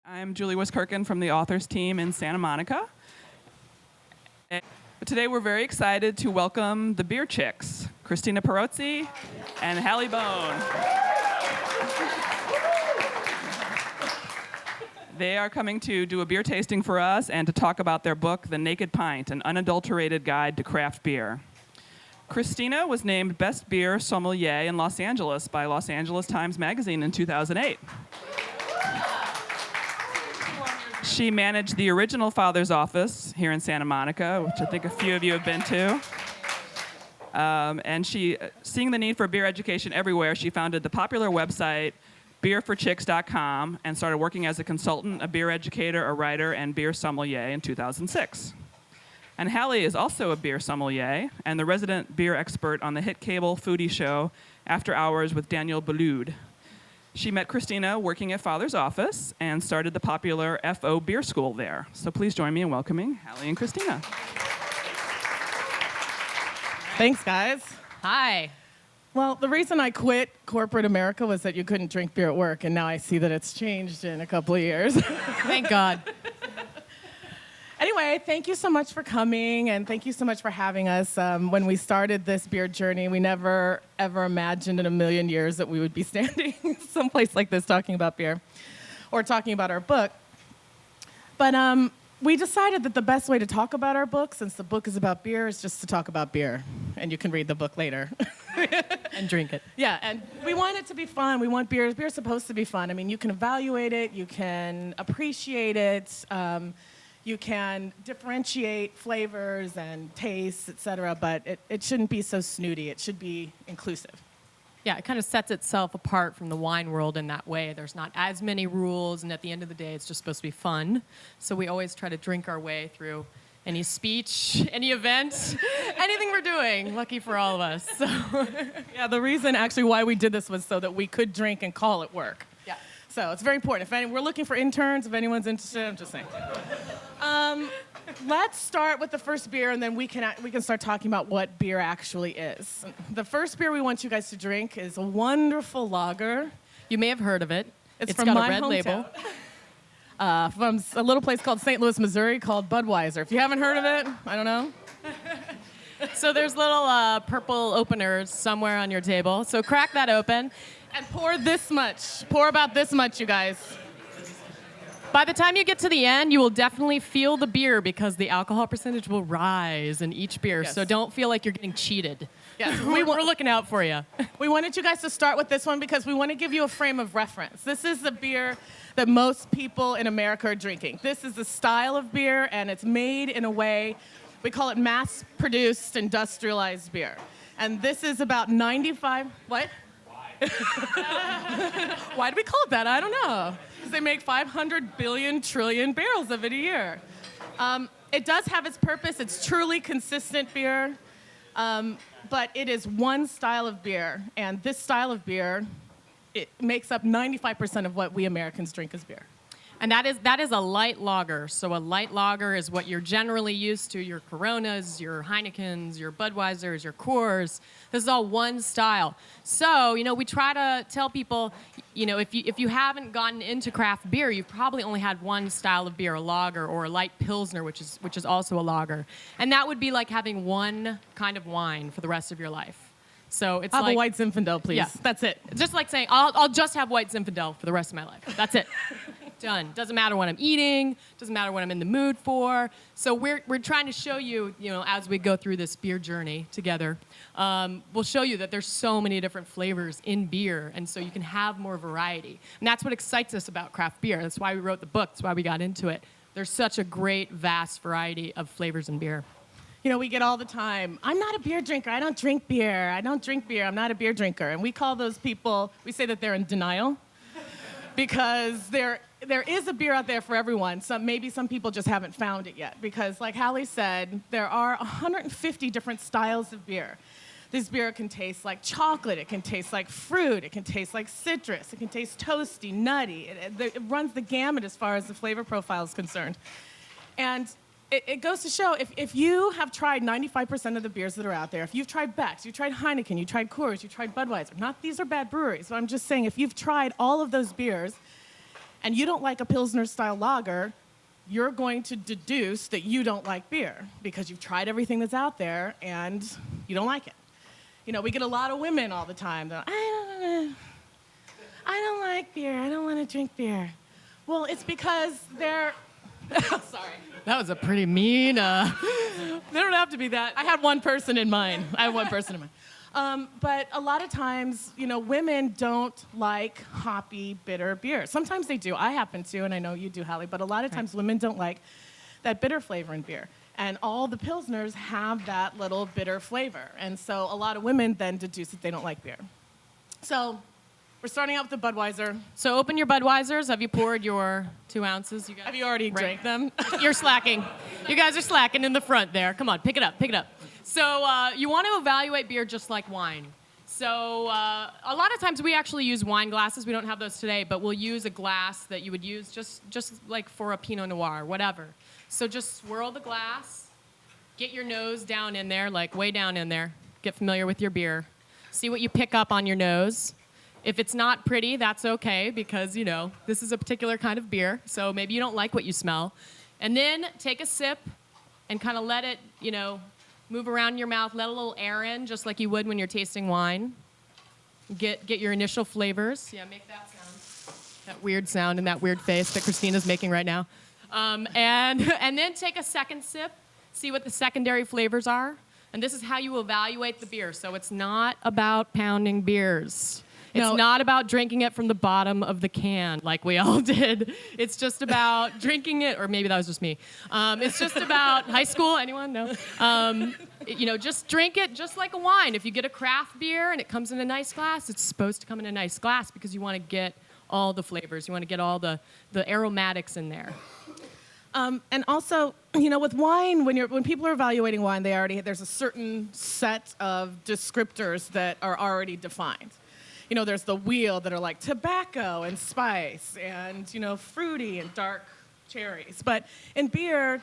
I'm Julie Wiskirchen from the authors team in Santa Monica. But today we're very excited to welcome the beer chicks, Christina Perozzi and Hallie Beaune. They are coming to do a beer tasting for us and to talk about their book, The Naked Pint, an unadulterated guide to craft beer. Christina was named Best Beer Sommelier in Los Angeles by Los Angeles Times Magazine in 2008. She managed the original Father's Office here in Santa Monica, which I think a few of you have been to. And she, seeing the need for beer education everywhere, she founded the popular website beerforchicks.com and started working as a consultant, a beer educator, a writer, and beer sommelier in 2006. And Hallie is also a beer sommelier and the resident beer expert on the hit cable foodie show After Hours with Daniel Boulud. She met Christina working at Father's Office and started the popular FO Beer School there. So please join me in welcoming Hallie and Christina. Thanks, guys. Hi. Well, the reason I quit corporate America was that you couldn't drink beer at work, and now I see that it's changed in a couple of years. Thank God. Anyway, thank you so much for coming, and thank you so much for having us. When we started this beer journey, we never, ever imagined in a million years that we would be standing someplace like this talking about beer or talking about our book. But we decided that the best way to talk about our book, since the book is about beer, is just to talk about beer. And you can read the book later. And drink it. Yeah, and we want it to be fun. We want beer. Beer's supposed to be fun. I mean, you can evaluate it. You can appreciate it. You can differentiate flavors and tastes, et cetera, but it shouldn't be so snooty. It should be inclusive. Yeah, it kind of sets itself apart from the wine world in that way. There's not as many rules, and at the end of the day, it's just supposed to be fun. So we always try to drink our way through any speech, any event, anything we're doing. Lucky for all of us. So. Yeah, the reason actually why we did this was so that we could drink and call it work. Yeah. So it's very important. We're looking for interns, if anyone's interested, I'm just saying. Let's start with the first beer, and then we can start talking about what beer actually is. The first beer we want you guys to drink is a wonderful lager. You may have heard of it. It's It's from got my a red hometown. label. From a little place called St. Louis, Missouri, called Budweiser. If you haven't heard of it, I don't know. So there's little purple openers somewhere on your table. So crack that open. And pour this much. Pour about this much, you guys. By the time you get to the end, you will definitely feel the beer because the alcohol percentage will rise in each beer. Yes. So don't feel like you're getting cheated. Yes, We're looking out for you. We wanted you guys to start with this one because we want to give you a frame of reference. This is the beer that most people in America are drinking. This is the style of beer, and it's made in a way, we call it mass-produced, industrialized beer. And this is about 95, what? Why do we call it that? I don't know. Because they make 500 billion trillion barrels of it a year. It does have its purpose. It's truly consistent beer. But it is one style of beer. And this style of beer, it makes up 95% of what we Americans drink as beer. And that is a light lager. So a light lager is what you're generally used to, your Coronas, your Heinekens, your Budweisers, your Coors. This is all one style. So, we try to tell people, if you haven't gotten into craft beer, you've probably only had one style of beer, a lager or a light pilsner, which is also a lager. And that would be like having one kind of wine for the rest of your life. So it's I'll have like a white Zinfandel, please. Yeah. That's it. Just like saying, I'll just have white Zinfandel for the rest of my life. That's it. Done. Doesn't matter what I'm eating. Doesn't matter what I'm in the mood for. So we're trying to show you, as we go through this beer journey together, we'll show you that there's so many different flavors in beer, and so you can have more variety. And that's what excites us about craft beer. That's why we wrote the book. That's why we got into it. There's such a great, vast variety of flavors in beer. We get all the time, I'm not a beer drinker. I don't drink beer. I don't drink beer. I'm not a beer drinker. And we call those people, we say that they're in denial because there is a beer out there for everyone. Maybe some people just haven't found it yet because, like Hallie said, there are 150 different styles of beer. This beer can taste like chocolate. It can taste like fruit. It can taste like citrus. It can taste toasty, nutty. It runs the gamut as far as the flavor profile is concerned. And it goes to show, if you have tried 95% of the beers that are out there, if you've tried Beck's, you've tried Heineken, you tried Coors, you tried Budweiser, these are bad breweries, but I'm just saying if you've tried all of those beers and you don't like a Pilsner-style lager, you're going to deduce that you don't like beer because you've tried everything that's out there and you don't like it. You know, we get a lot of women all the time that, I don't like beer. I don't want to drink beer. Well, it's because they're... Sorry. That was a pretty mean. They don't have to be that. I had one person in mind. But a lot of times, you know, women don't like hoppy, bitter beer. Sometimes they do. I happen to, and I know you do, Hallie, but a lot of times women don't like that bitter flavor in beer. And all the Pilsners have that little bitter flavor. And so a lot of women then deduce that they don't like beer. So we're starting out with the Budweiser. So open your Budweisers. Have you poured your 2 ounces? You guys? Have you already drank them? You're slacking. You guys are slacking in the front there. Come on, pick it up, pick it up. So you want to evaluate beer just like wine. So a lot of times we actually use wine glasses. We don't have those today, but we'll use a glass that you would use just like for a Pinot Noir, whatever. So just swirl the glass, get your nose down in there, like way down in there. Get familiar with your beer. See what you pick up on your nose. If it's not pretty, that's okay because, you know, this is a particular kind of beer, so maybe you don't like what you smell. And then take a sip and kind of let it, you know, move around your mouth, let a little air in, just like you would when you're tasting wine. Get your initial flavors. Yeah, make that sound. That weird sound and that weird face that Christina's making right now. And then take a second sip, see what the secondary flavors are. And this is how you evaluate the beer. So it's not about pounding beers. It's not about drinking it from the bottom of the can like we all did. It's just about drinking it, or maybe that was just me. It's just about high school. Anyone? No. You know, just drink it just like a wine. If you get a craft beer and it comes in a nice glass, it's supposed to come in a nice glass because you want to get all the flavors. You want to get all the aromatics in there. And also, you know, with wine, when people are evaluating wine, there's a certain set of descriptors that are already defined. You know, there's the wheel that are like tobacco and spice and, you know, fruity and dark cherries. But in beer,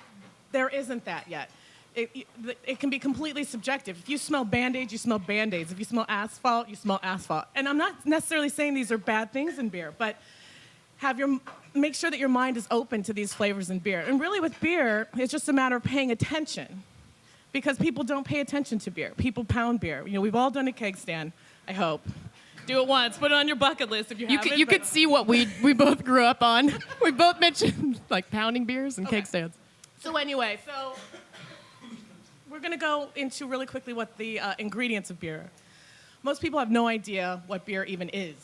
there isn't that yet. It can be completely subjective. If you smell Band-Aids, you smell Band-Aids. If you smell asphalt, you smell asphalt. And I'm not necessarily saying these are bad things in beer, but make sure that your mind is open to these flavors in beer. And really with beer, it's just a matter of paying attention because people don't pay attention to beer. People pound beer. You know, we've all done a keg stand, I hope. Do it once. Put it on your bucket list if you haven't. You could see what we both grew up on. We both mentioned like pounding beers and keg stands. So anyway, we're going to go into really quickly what the ingredients of beer are. Most people have no idea what beer even is.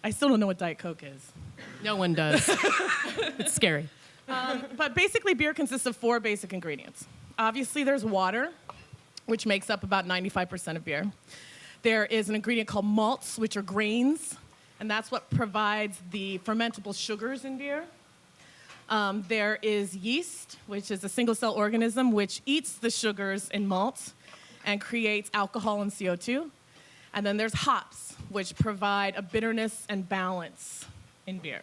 I still don't know what Diet Coke is. No one does. It's scary. But basically, beer consists of 4 basic ingredients. Obviously, there's water, which makes up about 95% of beer. There is an ingredient called malts, which are grains, and that's what provides the fermentable sugars in beer. There is yeast, which is a single-cell organism which eats the sugars in malt and creates alcohol and CO2. And then there's hops, which provide a bitterness and balance in beer.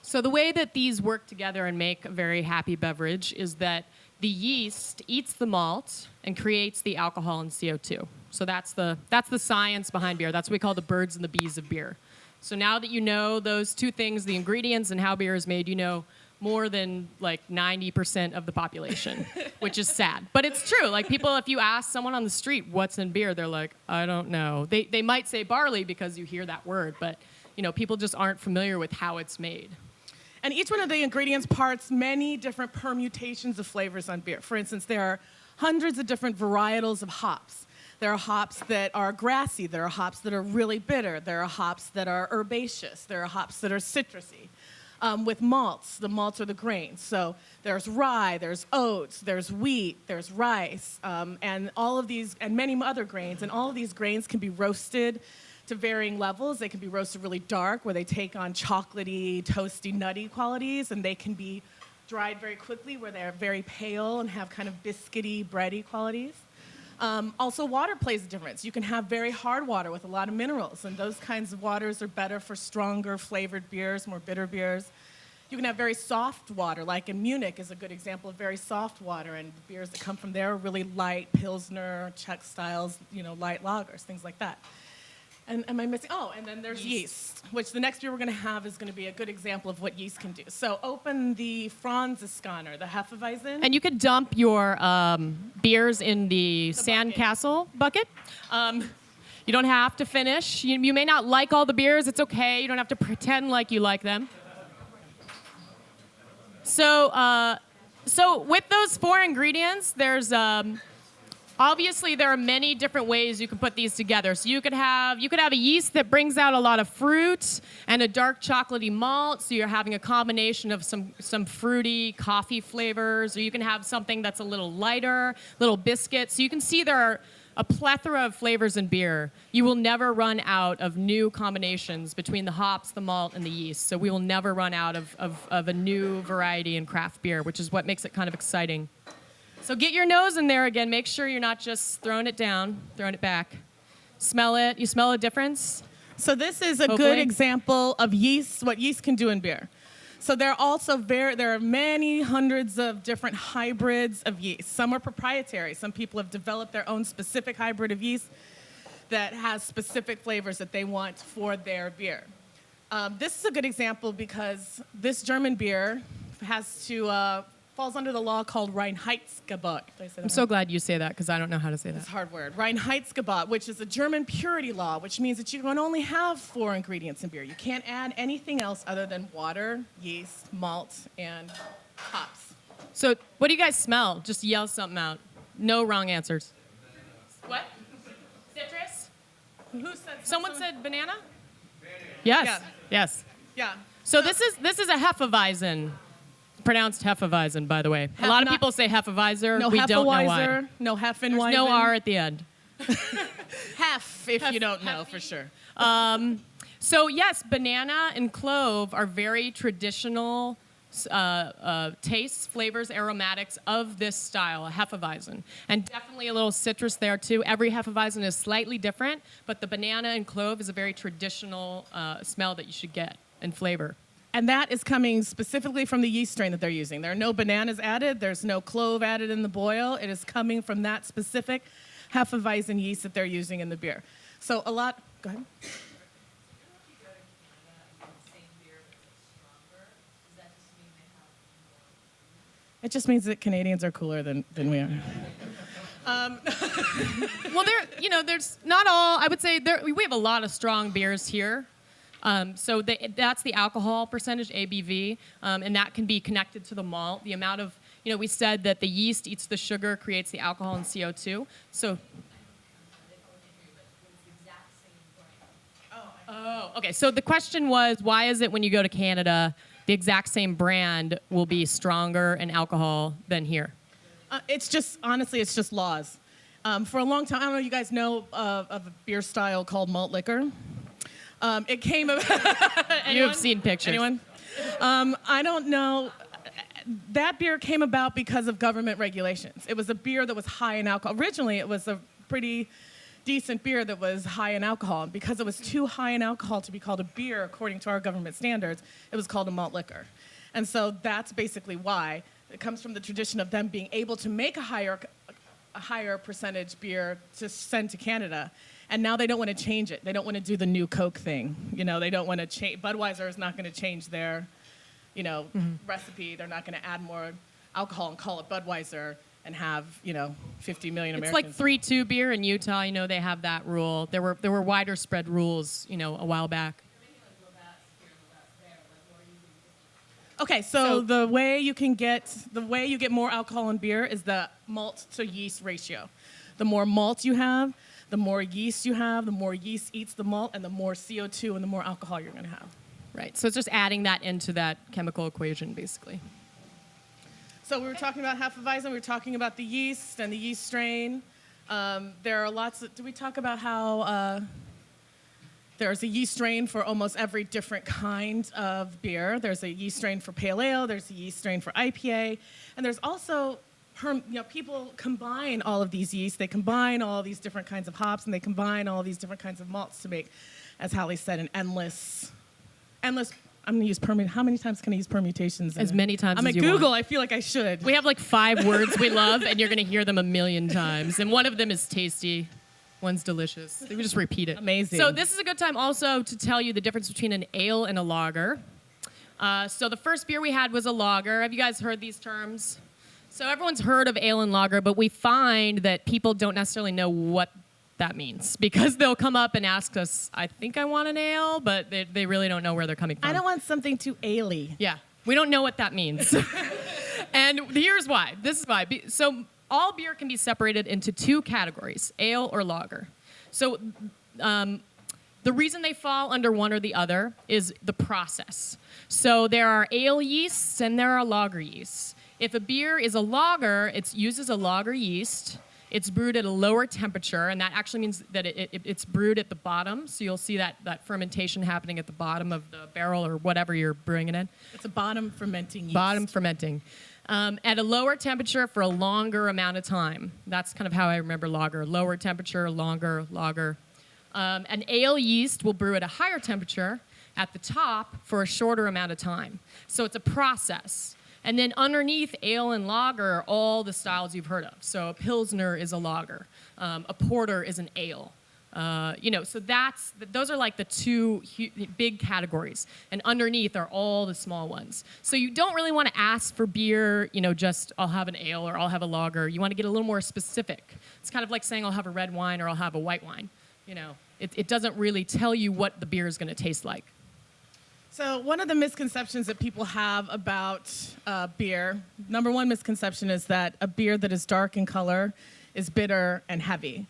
So the way that these work together and make a very happy beverage is that the yeast eats the malt and creates the alcohol and CO2. So that's the science behind beer. That's what we call the birds and the bees of beer. So now that you know those 2 things, the ingredients and how beer is made, you know more than like 90% of the population, which is sad. But it's true. Like people, if you ask someone on the street what's in beer, they're like, I don't know. They might say barley because you hear that word, but you know, people just aren't familiar with how it's made. And each one of the ingredients parts many different permutations of flavors on beer. For instance, there are hundreds of different varietals of hops. There are hops that are grassy. There are hops that are really bitter. There are hops that are herbaceous. There are hops that are citrusy. With malts, the malts are the grains. So there's rye, there's oats, there's wheat, there's rice, and all of these, and many other grains. And all of these grains can be roasted to varying levels. They can be roasted really dark, where they take on chocolatey, toasty, nutty qualities, and they can be dried very quickly, where they're very pale and have kind of biscuity, bready qualities. Also, water plays a difference. You can have very hard water with a lot of minerals, and those kinds of waters are better for stronger flavored beers, more bitter beers. You can have very soft water, like in Munich is a good example of very soft water, and the beers that come from there are really light Pilsner, Czech styles, you know, light lagers, things like that. And am I missing? Oh, and then there's yeast, which the next beer we're going to have is going to be a good example of what yeast can do. So open the Franziskaner, the Hefeweizen. And you could dump your beers in the sandcastle bucket. You don't have to finish. You may not like all the beers. It's okay. You don't have to pretend like you like them. So with those 4 ingredients, there's obviously there are many different ways you can put these together. So you could have a yeast that brings out a lot of fruit and a dark chocolatey malt. So you're having a combination of some fruity coffee flavors, or you can have something that's a little lighter, little biscuit. So you can see there are a plethora of flavors in beer. You will never run out of new combinations between the hops, the malt, and the yeast. So we will never run out of a new variety in craft beer, which is what makes it kind of exciting. So get your nose in there again. Make sure you're not just throwing it down, throwing it back. Smell it. You smell a difference? So this is a Hopefully. good example of yeast, what yeast can do in beer. So there are many hundreds of different hybrids of yeast. Some are proprietary. Some people have developed their own specific hybrid of yeast that has specific flavors that they want for their beer. This is a good example because this German beer falls under the law called Reinheitsgebot. Did I say that I'm right? so glad you say that because I don't know how to say It's that. a hard word. Reinheitsgebot, which is a German purity law, which means that you can only have 4 ingredients in beer. You can't add anything else other than water, yeast, malt, and hops. So what do you guys smell? Just yell something out. No wrong answers. What? Citrus? Who said? Someone said banana? Yes. Yeah. Yes. Yeah. So this is a Hefeweizen. Pronounced Hefeweizen, by the way. A lot of people say Hefeweizer. No we don't know why. Hefeweiser, no Heffenweizen. There's no R at the end. Hef, if you don't know for sure. So yes, banana and clove are very traditional tastes, flavors, aromatics of this style, a Hefeweizen. And definitely a little citrus there too. Every Hefeweizen is slightly different, but the banana and clove is a very traditional smell that you should get and flavor. And that is coming specifically from the yeast strain that they're using. There are no bananas added. There's no clove added in the boil. It is coming from that specific Hefeweizen yeast that they're using in the beer. So a lot, go ahead. It just means that Canadians are cooler than we are. Well, there's not all. I would say we have a lot of strong beers here. So that's the alcohol percentage, ABV, and that can be connected to the malt. The amount of, we said that the yeast eats the sugar, creates the alcohol and CO2. So. Oh, okay. So the question was, why is it when you go to Canada, the exact same brand will be stronger in alcohol than here? It's just laws. For a long time, I don't know if you guys know of a beer style called malt liquor. It came about. You've seen pictures. Anyone? I don't know. That beer came about because of government regulations. It was a beer that was high in alcohol. Originally, it was a pretty decent beer that was high in alcohol. And because it was too high in alcohol to be called a beer according to our government standards, it was called a malt liquor. And so that's basically why. It comes from the tradition of them being able to make a higher percentage beer to send to Canada. And now they don't want to change it. They don't want to do the new Coke thing. They don't want to change. Budweiser is not going to change their, recipe. They're not going to add more alcohol and call it Budweiser and have, 50 million Americans. It's like 3-2 beer in Utah. They have that rule. There were wider spread rules, a while back. Okay, so the way you get more alcohol in beer is the malt to yeast ratio. The more malt you have, the more yeast you have, the more yeast eats the malt, and the more CO2 and the more alcohol you're going to have. Right. So it's just adding that into that chemical equation, basically. So we were talking about Hefeweizen. We were talking about the yeast and the yeast strain. There are lots of. Did we talk about how there's a yeast strain for almost every different kind of beer? There's a yeast strain for pale ale. There's a yeast strain for IPA, and there's also people combine all of these yeasts. They combine all these different kinds of hops, and they combine all these different kinds of malts to make, as Hallie said, an endless. I'm going to use how many times can I use permutations? As many times I'm as at you Google. want. I feel like I should. We have like 5 words we love, and you're going to hear them a million times. And one of them is tasty. One's delicious. They would just repeat it. Amazing. So this is a good time also to tell you the difference between an ale and a lager. So the first beer we had was a lager. Have you guys heard these terms? So everyone's heard of ale and lager, but we find that people don't necessarily know what that means because they'll come up and ask us, I think I want an ale, but they really don't know where they're coming from. I don't want something too ale-y. Yeah, we don't know what that means. And here's why. This is why. So all beer can be separated into two categories, ale or lager. So the reason they fall under one or the other is the process. So there are ale yeasts and there are lager yeasts. If a beer is a lager, it uses a lager yeast. It's brewed at a lower temperature, and that actually means that it's brewed at the bottom. So you'll see that fermentation happening at the bottom of the barrel or whatever you're brewing it in. It's a bottom fermenting yeast. Bottom fermenting. At a lower temperature for a longer amount of time. That's kind of how I remember lager. Lower temperature, longer, lager. An ale yeast will brew at a higher temperature at the top for a shorter amount of time. So it's a process. And then underneath ale and lager are all the styles you've heard of. So a Pilsner is a lager. A porter is an ale. So those are like the two big categories. And underneath are all the small ones. So you don't really want to ask for beer, just I'll have an ale or I'll have a lager. You want to get a little more specific. It's kind of like saying I'll have a red wine or I'll have a white wine. It doesn't really tell you what the beer is going to taste like. So one of the misconceptions that people have about beer, number one misconception is that a beer that is dark in color is bitter and heavy.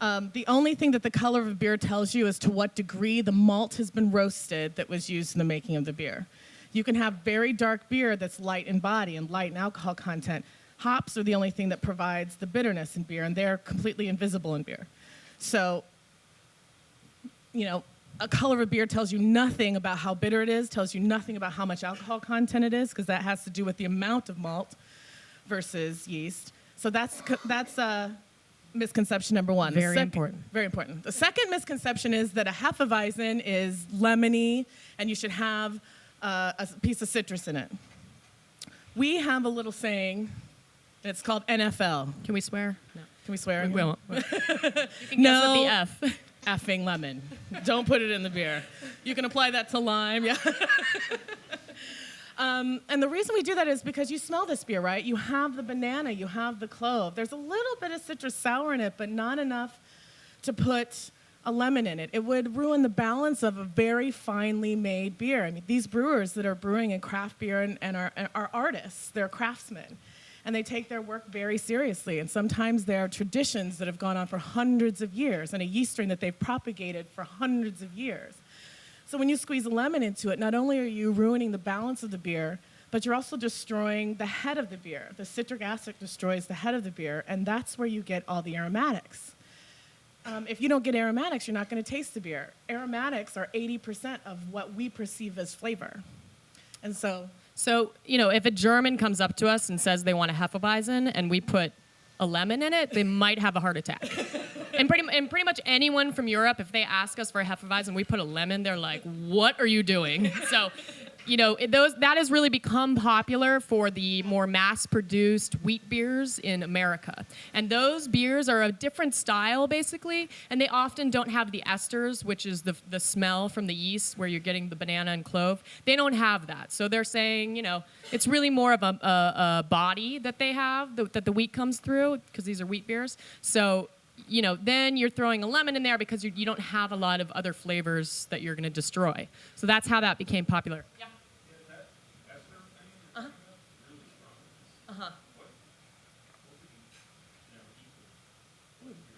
The only thing that the color of a beer tells you is to what degree the malt has been roasted that was used in the making of the beer. You can have very dark beer that's light in body and light in alcohol content. Hops are the only thing that provides the bitterness in beer, and they're completely invisible in beer. So, a color of a beer tells you nothing about how bitter it is, tells you nothing about how much alcohol content it is, because that has to do with the amount of malt versus yeast. So that's misconception number one. Very important. Very important. The second misconception is that a Hefeweizen is lemony and you should have a piece of citrus in it. We have a little saying, and it's called NFL. Can we swear? No. Can we swear? We won't. You can No. guess with the F. Effing lemon. Don't put it in the beer. You can apply that to lime. Yeah. And the reason we do that is because you smell this beer, right? You have the banana, you have the clove. There's a little bit of citrus sour in it, but not enough to put a lemon in it. It would ruin the balance of a very finely made beer. I mean, these brewers that are brewing in craft beer and are artists, they're craftsmen. And they take their work very seriously. And sometimes there are traditions that have gone on for hundreds of years and a yeast strain that they've propagated for hundreds of years. So when you squeeze a lemon into it, not only are you ruining the balance of the beer, but you're also destroying the head of the beer. The citric acid destroys the head of the beer, and that's where you get all the aromatics. If you don't get aromatics, you're not going to taste the beer. Aromatics are 80% of what we perceive as flavor. And so, if a German comes up to us and says they want a Hefeweizen and we put a lemon in it, they might have a heart attack. And pretty much anyone from Europe, if they ask us for a Hefeweizen and we put a lemon, they're like, what are you doing? So, that has really become popular for the more mass-produced wheat beers in America. And those beers are a different style, basically, and they often don't have the esters, which is the smell from the yeast where you're getting the banana and clove. They don't have that. So they're saying, it's really more of a body that they have, that the wheat comes through, because these are wheat beers. So, then you're throwing a lemon in there because you don't have a lot of other flavors that you're going to destroy. So that's how that became popular. Yeah.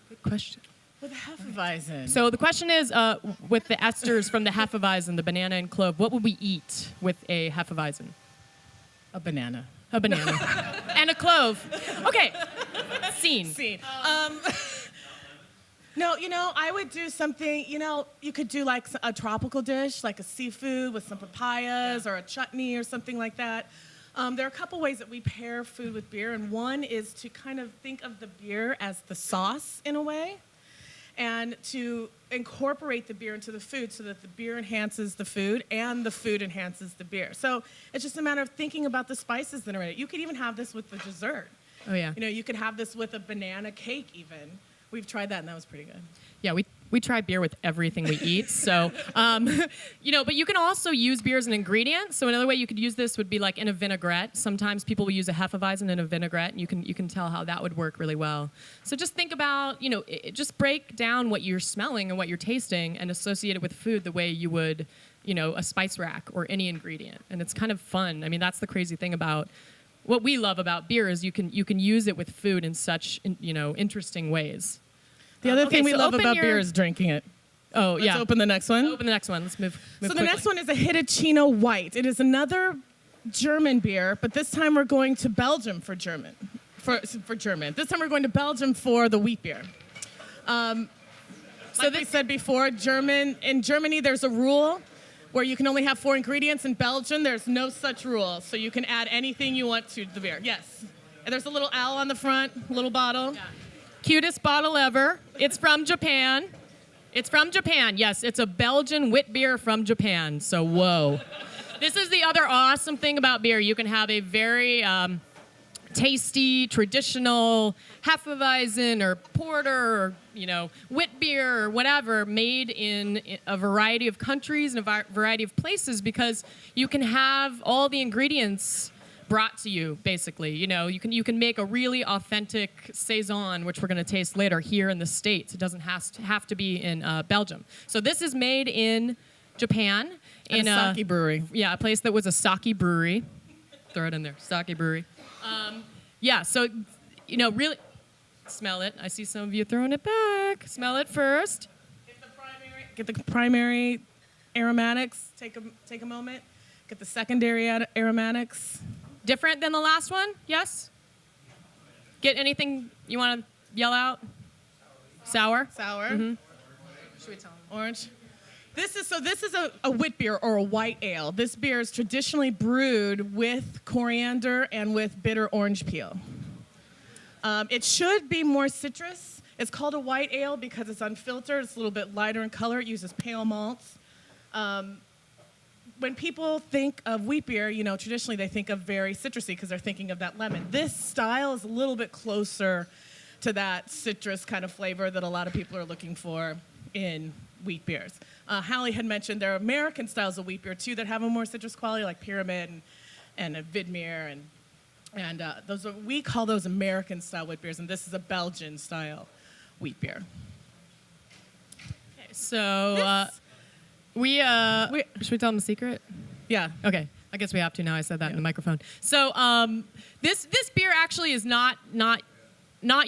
Good question. with a Hefeweizen. So the question is, with the esters from the Hefeweizen, the banana and clove, what would we eat with a Hefeweizen? A banana. A banana. And a clove. Okay. Scene. No, I would do something, you could do like a tropical dish, like a seafood with some papayas or a chutney or something like that. There are a couple ways that we pair food with beer, and one is to kind of think of the beer as the sauce in a way, and to incorporate the beer into the food so that the beer enhances the food and the food enhances the beer. So it's just a matter of thinking about the spices that are in it. You could even have this with the dessert. Oh, yeah. You could have this with a banana cake even, We've tried that, and that was pretty good. Yeah, we try beer with everything we eat. So, but you can also use beer as an ingredient. So another way you could use this would be like in a vinaigrette. Sometimes people will use a Hefeweizen in a vinaigrette, and you can tell how that would work really well. So just think about, just break down what you're smelling and what you're tasting and associate it with food the way you would, a spice rack or any ingredient. And it's kind of fun. I mean, that's the crazy thing about what we love about beer is you can use it with food in such, interesting ways. The other Okay, thing we so love open about your- beer is drinking it. Oh, Let's yeah. open the next one. Open the next one. Let's move So the quickly. next one is a Hitachino White. It is another German beer, but this time we're going to Belgium for German. For German. This time we're going to Belgium for the wheat beer. Like we said before, in Germany there's a rule where you can only have 4 ingredients. In Belgium, there's no such rule, so you can add anything you want to the beer. Yes. And there's a little owl on the front, little bottle. Yeah. Cutest bottle ever. It's from Japan. It's from Japan. Yes, it's a Belgian wit beer from Japan. So, whoa. This is the other awesome thing about beer. You can have a very tasty, traditional Hefeweizen or porter or, wit beer or whatever made in a variety of countries and a variety of places because you can have all the ingredients brought to you, basically. You can make a really authentic saison, which we're going to taste later, here in the States. It doesn't have to be in Belgium. So this is made in Japan. In a sake brewery. Yeah, a place that was a sake brewery. Throw it in there, sake brewery. So, really, smell it. I see some of you throwing it back. Smell it first. Get the primary aromatics. Take a moment. Get the secondary aromatics. Different than the last one? Yes? Get anything you want to yell out? Sour? Sour. Mm-hmm. Should we tell them? Orange. This is a wit beer or a white ale. This beer is traditionally brewed with coriander and with bitter orange peel. It should be more citrus. It's called a white ale because it's unfiltered. It's a little bit lighter in color. It uses pale malts. When people think of wheat beer, traditionally they think of very citrusy because they're thinking of that lemon. This style is a little bit closer to that citrus kind of flavor that a lot of people are looking for in wheat beers. Hallie had mentioned there are American styles of wheat beer too that have a more citrus quality, like Pyramid and a Vidmere, and we call those American style wheat beers, and this is a Belgian style wheat beer. Okay, so should we tell them a secret? Yeah. Okay, I guess we have to now. I said that in the microphone. So this beer actually is not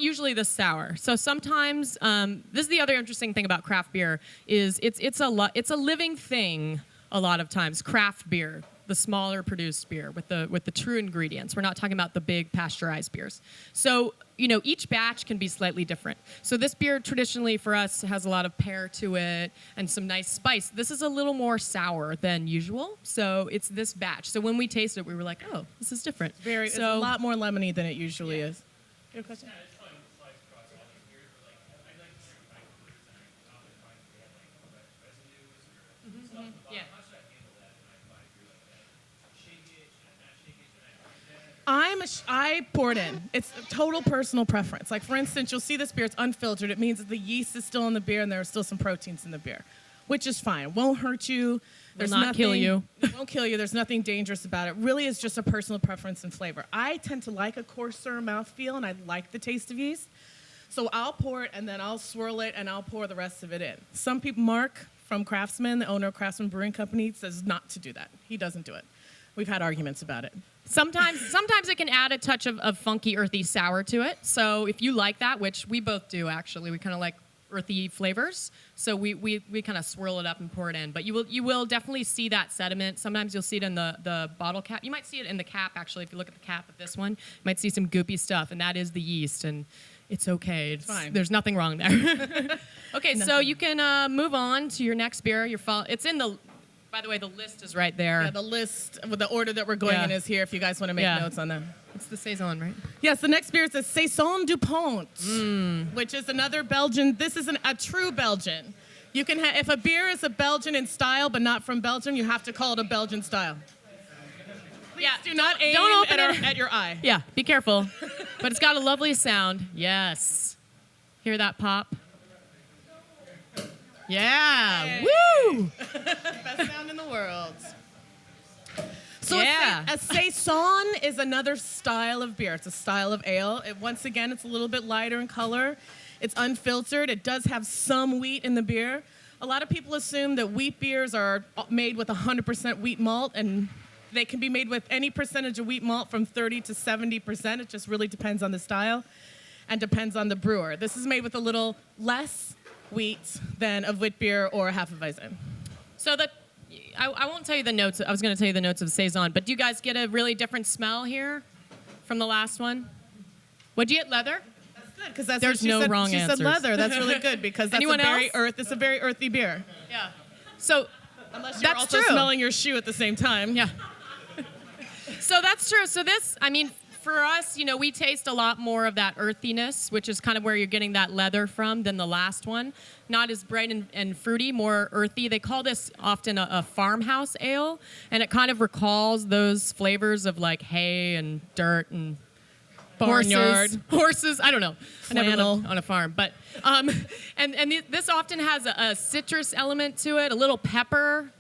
usually this sour. So sometimes this is the other interesting thing about craft beer is it's a living thing a lot of times. Craft beer, the smaller produced beer with the true ingredients. We're not talking about the big pasteurized beers. So each batch can be slightly different. So this beer traditionally for us has a lot of pear to it and some nice spice. This is a little more sour than usual. So it's this batch. So when we tasted it, we were like, oh, this is different. It's a lot more lemony than it usually is. You have a question? I pour it in. It's a total personal preference. Like, for instance, you'll see this beer, it's unfiltered. It means that the yeast is still in the beer and there are still some proteins in the beer, which is fine. Won't hurt you. Will not kill you. It won't kill you. There's nothing dangerous about it. Really is just a personal preference and flavor. I tend to like a coarser mouthfeel, and I like the taste of yeast. So I'll pour it, and then I'll swirl it, and I'll pour the rest of it in. Some people, Mark from Craftsman, the owner of Craftsman Brewing Company, says not to do that. He doesn't do it. We've had arguments about it. Sometimes it can add a touch of funky, earthy sour to it. So if you like that, which we both do actually, we kind of like earthy flavors. So we kind of swirl it up and pour it in. But you will definitely see that sediment. Sometimes you'll see it in the bottle cap. You might see it in the cap actually. If you look at the cap of this one, you might see some goopy stuff, and that is the yeast. And it's okay. It's fine. There's nothing wrong there. Okay, so you can move on to your next beer. It's in the. By the way, the list is right there. Yeah, the list with the order that we're going in is here if you guys want to make notes on them. It's the Saison, right? Yes, the next beer is a Saison du Pont, which is another Belgian. This is a true Belgian. You can if a beer is a Belgian in style but not from Belgium, you have to call it a Belgian style. Please do not aim don't open at your eye. Yeah, be careful. But it's got a lovely sound. Yes. Hear that pop? Yeah. Yay. Woo! Best sound in the world. So Yeah. a saison is another style of beer. It's a style of ale. Once again, it's a little bit lighter in color. It's unfiltered. It does have some wheat in the beer. A lot of people assume that wheat beers are made with 100% wheat malt, and they can be made with any percentage of wheat malt from 30 to 70%. It just really depends on the style and depends on the brewer. This is made with a little less wheat than a wheat beer or a Hefeweizen. So I won't tell you the notes. I was going to tell you the notes of saison, but do you guys get a really different smell here from the last one? What'd you get? Leather? That's good because that's There's what she no said. wrong she answers. said leather. That's really good because that's Anyone else? It's a very earthy beer. Yeah. So Unless you're that's also true. smelling your shoe at the same time. Yeah. So that's true. So this, I mean, for us, you know, we taste a lot more of that earthiness, which is kind of where you're getting that leather from than the last one. Not as bright and fruity, more earthy. They call this often a farmhouse ale, and it kind of recalls those flavors of like hay and dirt and Barnyard. horses. I don't know. I never Flannel. lived on a farm, but this often has a citrus element to it, a little pepper.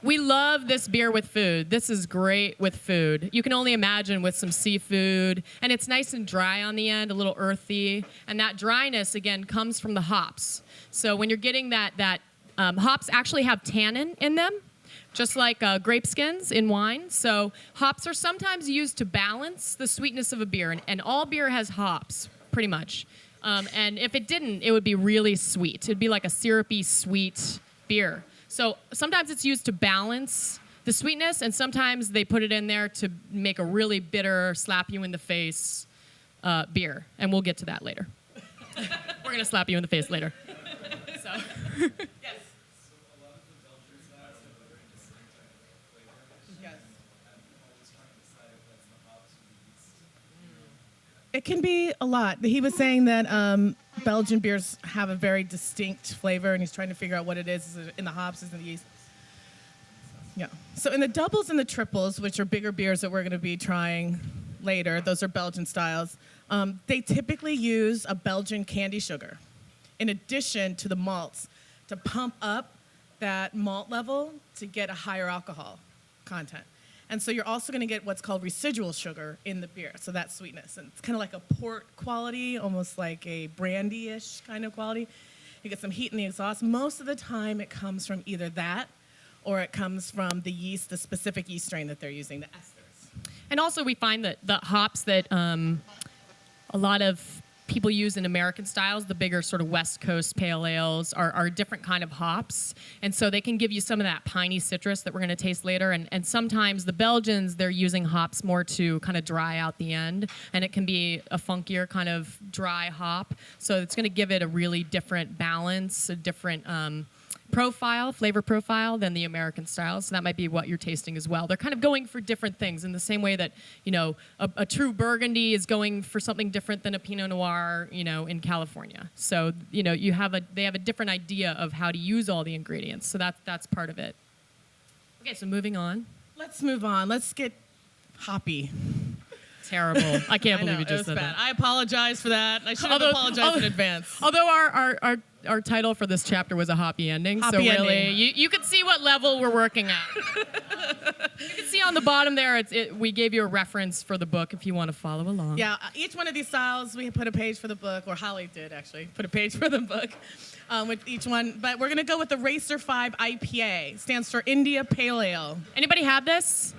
We love this beer with food. This is great with food. You can only imagine with some seafood. And it's nice and dry on the end, a little earthy. And that dryness, again, comes from the hops. So when you're getting that hops actually have tannin in them, just like grape skins in wine. So hops are sometimes used to balance the sweetness of a beer. And all beer has hops, pretty much. And if it didn't, it would be really sweet. It'd be like a syrupy, sweet beer. So sometimes it's used to balance the sweetness, and sometimes they put it in there to make a really bitter, slap you in the face beer. And we'll get to that later. We're going to slap you in the face later. So. Yes. It can be a lot. He was saying that Belgian beers have a very distinct flavor, and he's trying to figure out what it is. Is it in the hops? Is it in the yeast? Yeah. So in the doubles and the triples, which are bigger beers that we're going to be trying later, those are Belgian styles. They typically use a Belgian candy sugar in addition to the malts to pump up that malt level to get a higher alcohol content. And so you're also going to get what's called residual sugar in the beer, so that sweetness. And it's kind of like a port quality, almost like a brandy-ish kind of quality. You get some heat in the exhaust. Most of the time it comes from either that or it comes from the yeast, the specific yeast strain that they're using, the esters. And also we find that the hops that a lot of people use in American styles, the bigger sort of West Coast pale ales, are a different kind of hops. And so they can give you some of that piney citrus that we're going to taste later. And sometimes the Belgians, they're using hops more to kind of dry out the end. And it can be a funkier kind of dry hop. So it's going to give it a really different balance, a different flavor profile than the American style. So that might be what you're tasting as well. They're kind of going for different things in the same way that, you know, a true Burgundy is going for something different than a Pinot Noir, you know, in California. So, you know, they have a different idea of how to use all the ingredients. So that's part of it. Okay, so moving on. Let's move on. Let's get hoppy. Terrible. I can't believe you it just was said bad. that. I apologize for that. I should have apologized in advance. Although our title for this chapter was a hoppy ending, Hoppy so really ending. you could see what level we're working at. You can see on the bottom there, we gave you a reference for the book if you want to follow along. Yeah, each one of these styles, we put a page for the book, or Hallie did actually, put a page for the book with each one. But we're going to go with the Racer 5 IPA. Stands for India Pale Ale. Anybody have this?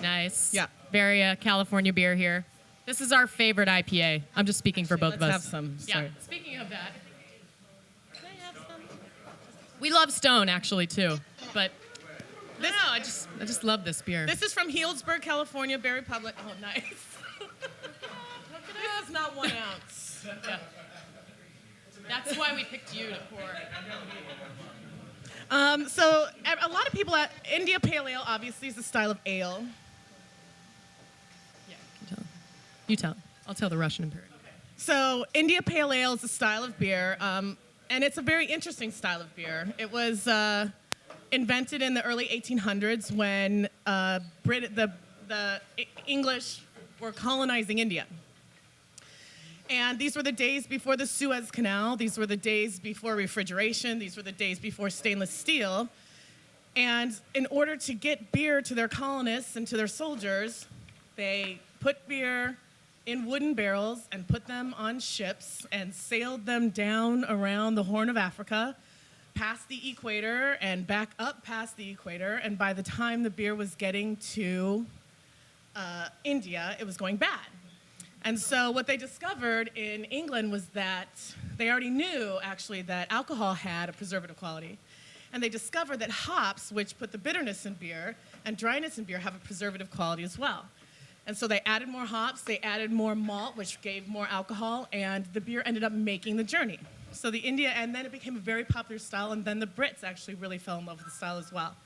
Nice. Yeah. Very California beer here. This is our favorite IPA. I'm just speaking for both of us. Let's have some. Yeah. Sorry. Speaking of that, can I have some? We love Stone actually too, but I just love this beer. This is from Healdsburg, California, Berry Public. Oh, nice. This is not 1 ounce. Yeah. That's why we picked you to pour. So a lot of people at India Pale Ale obviously is a style of ale. Yeah, you tell. I'll tell the Russian Imperial. So India Pale Ale is a style of beer, and it's a very interesting style of beer. It was invented in the early 1800s when the English were colonizing India. And these were the days before the Suez Canal. These were the days before refrigeration. These were the days before stainless steel. And in order to get beer to their colonists and to their soldiers, they put beer in wooden barrels and put them on ships and sailed them down around the Horn of Africa, past the equator and back up past the equator. And by the time the beer was getting to India, it was going bad. And so what they discovered in England was that they already knew, actually, that alcohol had a preservative quality. And they discovered that hops, which put the bitterness in beer and dryness in beer, have a preservative quality as well. And so they added more hops, they added more malt, which gave more alcohol, and the beer ended up making the journey. So the India, and then it became a very popular style, and then the Brits actually really fell in love with the style as well.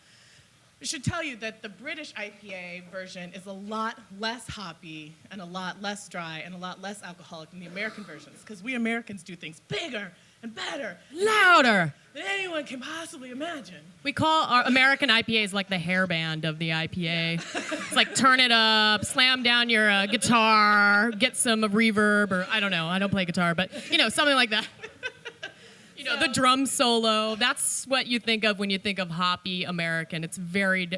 I should tell you that the British IPA version is a lot less hoppy and a lot less dry and a lot less alcoholic than the American versions, because we Americans do things bigger and better, Louder. than anyone can possibly imagine. We call our American IPAs like the hairband of the IPA. It's like turn it up, slam down your guitar, get some reverb, or I don't know, I don't play guitar, but something like that. The drum solo, that's what you think of when you think of hoppy American. It's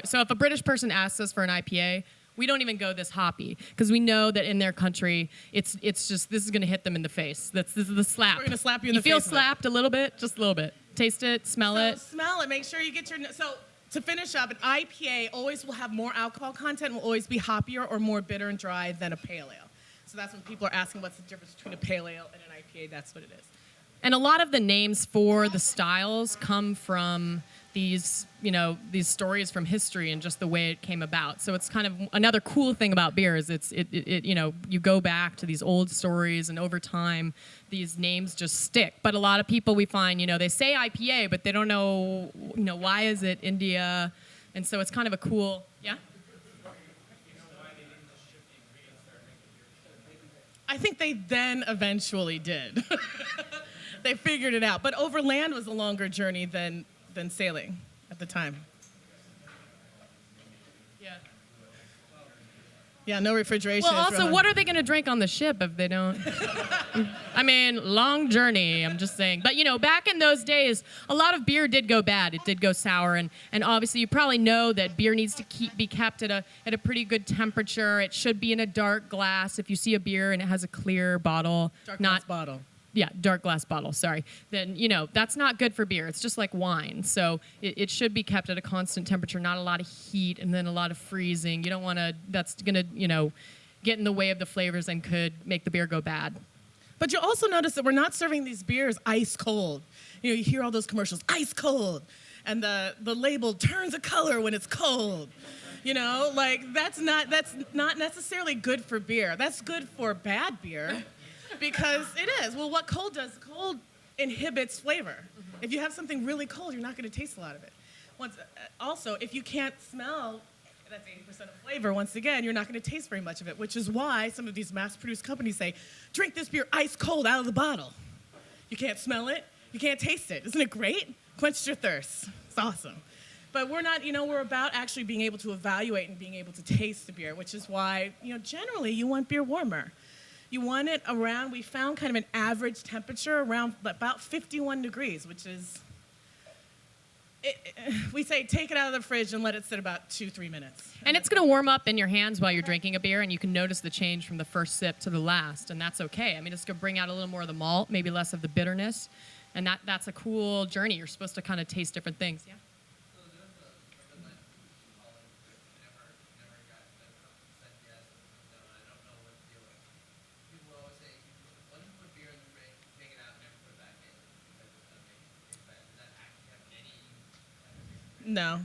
so if a British person asks us for an IPA, we don't even go this hoppy, because we know that in their country, it's just, this is going to hit them in the face. This is the slap. We're going to slap you in the face. You feel slapped a little bit? Just a little bit. Taste it, smell it. Smell it, make sure you get so to finish up, an IPA always will have more alcohol content, will always be hoppier or more bitter and dry than a pale ale. So that's when people are asking what's the difference between a pale ale and an IPA, that's what it is. And a lot of the names for the styles come from these stories from history and just the way it came about. So it's kind of another cool thing about beer is you go back to these old stories, and over time these names just stick. But a lot of people we find, they say IPA, but they don't know, why is it India? And so it's kind of a cool, yeah? I think they then eventually did. They figured it out. But overland was a longer journey than sailing at the time. Yeah. Yeah, no refrigeration. Well, also, what are they going to drink on the ship if they don't? I mean, long journey, I'm just saying. But, back in those days, a lot of beer did go bad. It did go sour. And obviously, you probably know that beer needs to be kept at a pretty good temperature. It should be in a dark glass. If you see a beer and it has a clear bottle. Dark glass bottle. Yeah, dark glass bottle, sorry. Then, that's not good for beer. It's just like wine. So it should be kept at a constant temperature, not a lot of heat and then a lot of freezing. You don't want to, that's going to, get in the way of the flavors and could make the beer go bad. But you'll also notice that we're not serving these beers ice cold. You hear all those commercials, ice cold. And the label turns a color when it's cold. That's not necessarily good for beer. That's good for bad beer. Because it is. Well, what cold does, cold inhibits flavor. Mm-hmm. If you have something really cold, you're not going to taste a lot of it. Also, if you can't smell, that's 80% of flavor, once again, you're not going to taste very much of it, which is why some of these mass-produced companies say, drink this beer ice cold out of the bottle. You can't smell it, you can't taste it. Isn't it great? Quenched your thirst. It's awesome. But we're not, we're about actually being able to evaluate and being able to taste the beer, which is why, generally you want beer warmer. You want it around, we found kind of an average temperature around about 51 degrees, which is, we say take it out of the fridge and let it sit about 2-3 minutes. And it's going to warm up in your hands while you're drinking a beer, and you can notice the change from the first sip to the last, and that's okay. I mean, it's going to bring out a little more of the malt, maybe less of the bitterness, and that's a cool journey. You're supposed to kind of taste different things. Yeah. No.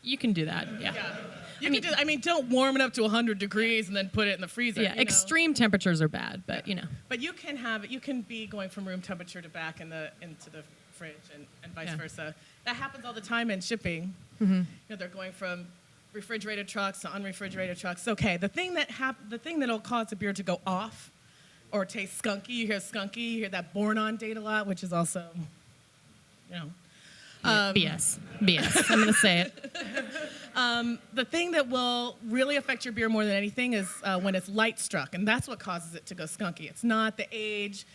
You can do that, yeah. You can don't warm it up to 100 degrees and then put it in the freezer. Yeah, extreme temperatures are bad, but But you can be going from room temperature to back into the fridge and vice versa. That happens all the time in shipping. Mm-hmm. They're going from refrigerated trucks to unrefrigerated trucks. Okay, the thing that'll cause a beer to go off or taste skunky, you hear skunky, you hear that born on date a lot, which is also, BS. BS. I'm going to say it. The thing that will really affect your beer more than anything is when it's light struck, and that's what causes it to go skunky. It's not the age,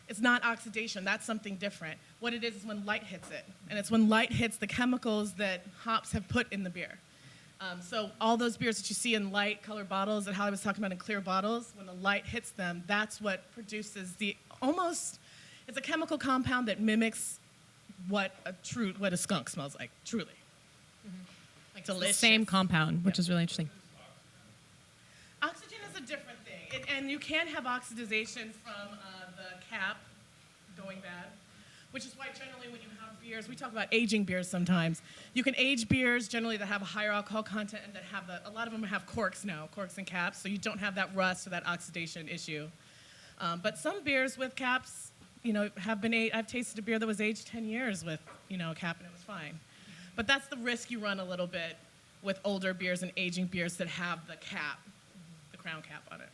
it's not oxidation, that's something different. What it is when light hits it, and it's when light hits the chemicals that hops have put in the beer. So all those beers that you see in light colored bottles that Hallie was talking about in clear bottles, when the light hits them, that's what produces it's a chemical compound that mimics what a skunk smells like, truly. Like delicious. Same compound, which is really interesting. Oxygen is a different thing. And you can have oxidization from the cap going bad, which is why generally when you have beers, we talk about aging beers sometimes. You can age beers generally that have a higher alcohol content and that have a lot of them have corks now, corks and caps, so you don't have that rust or that oxidation issue. But some beers with caps, have been I've tasted a beer that was aged 10 years with, a cap and it was fine. But that's the risk you run a little bit with older beers and aging beers that have the cap, the crown cap on it.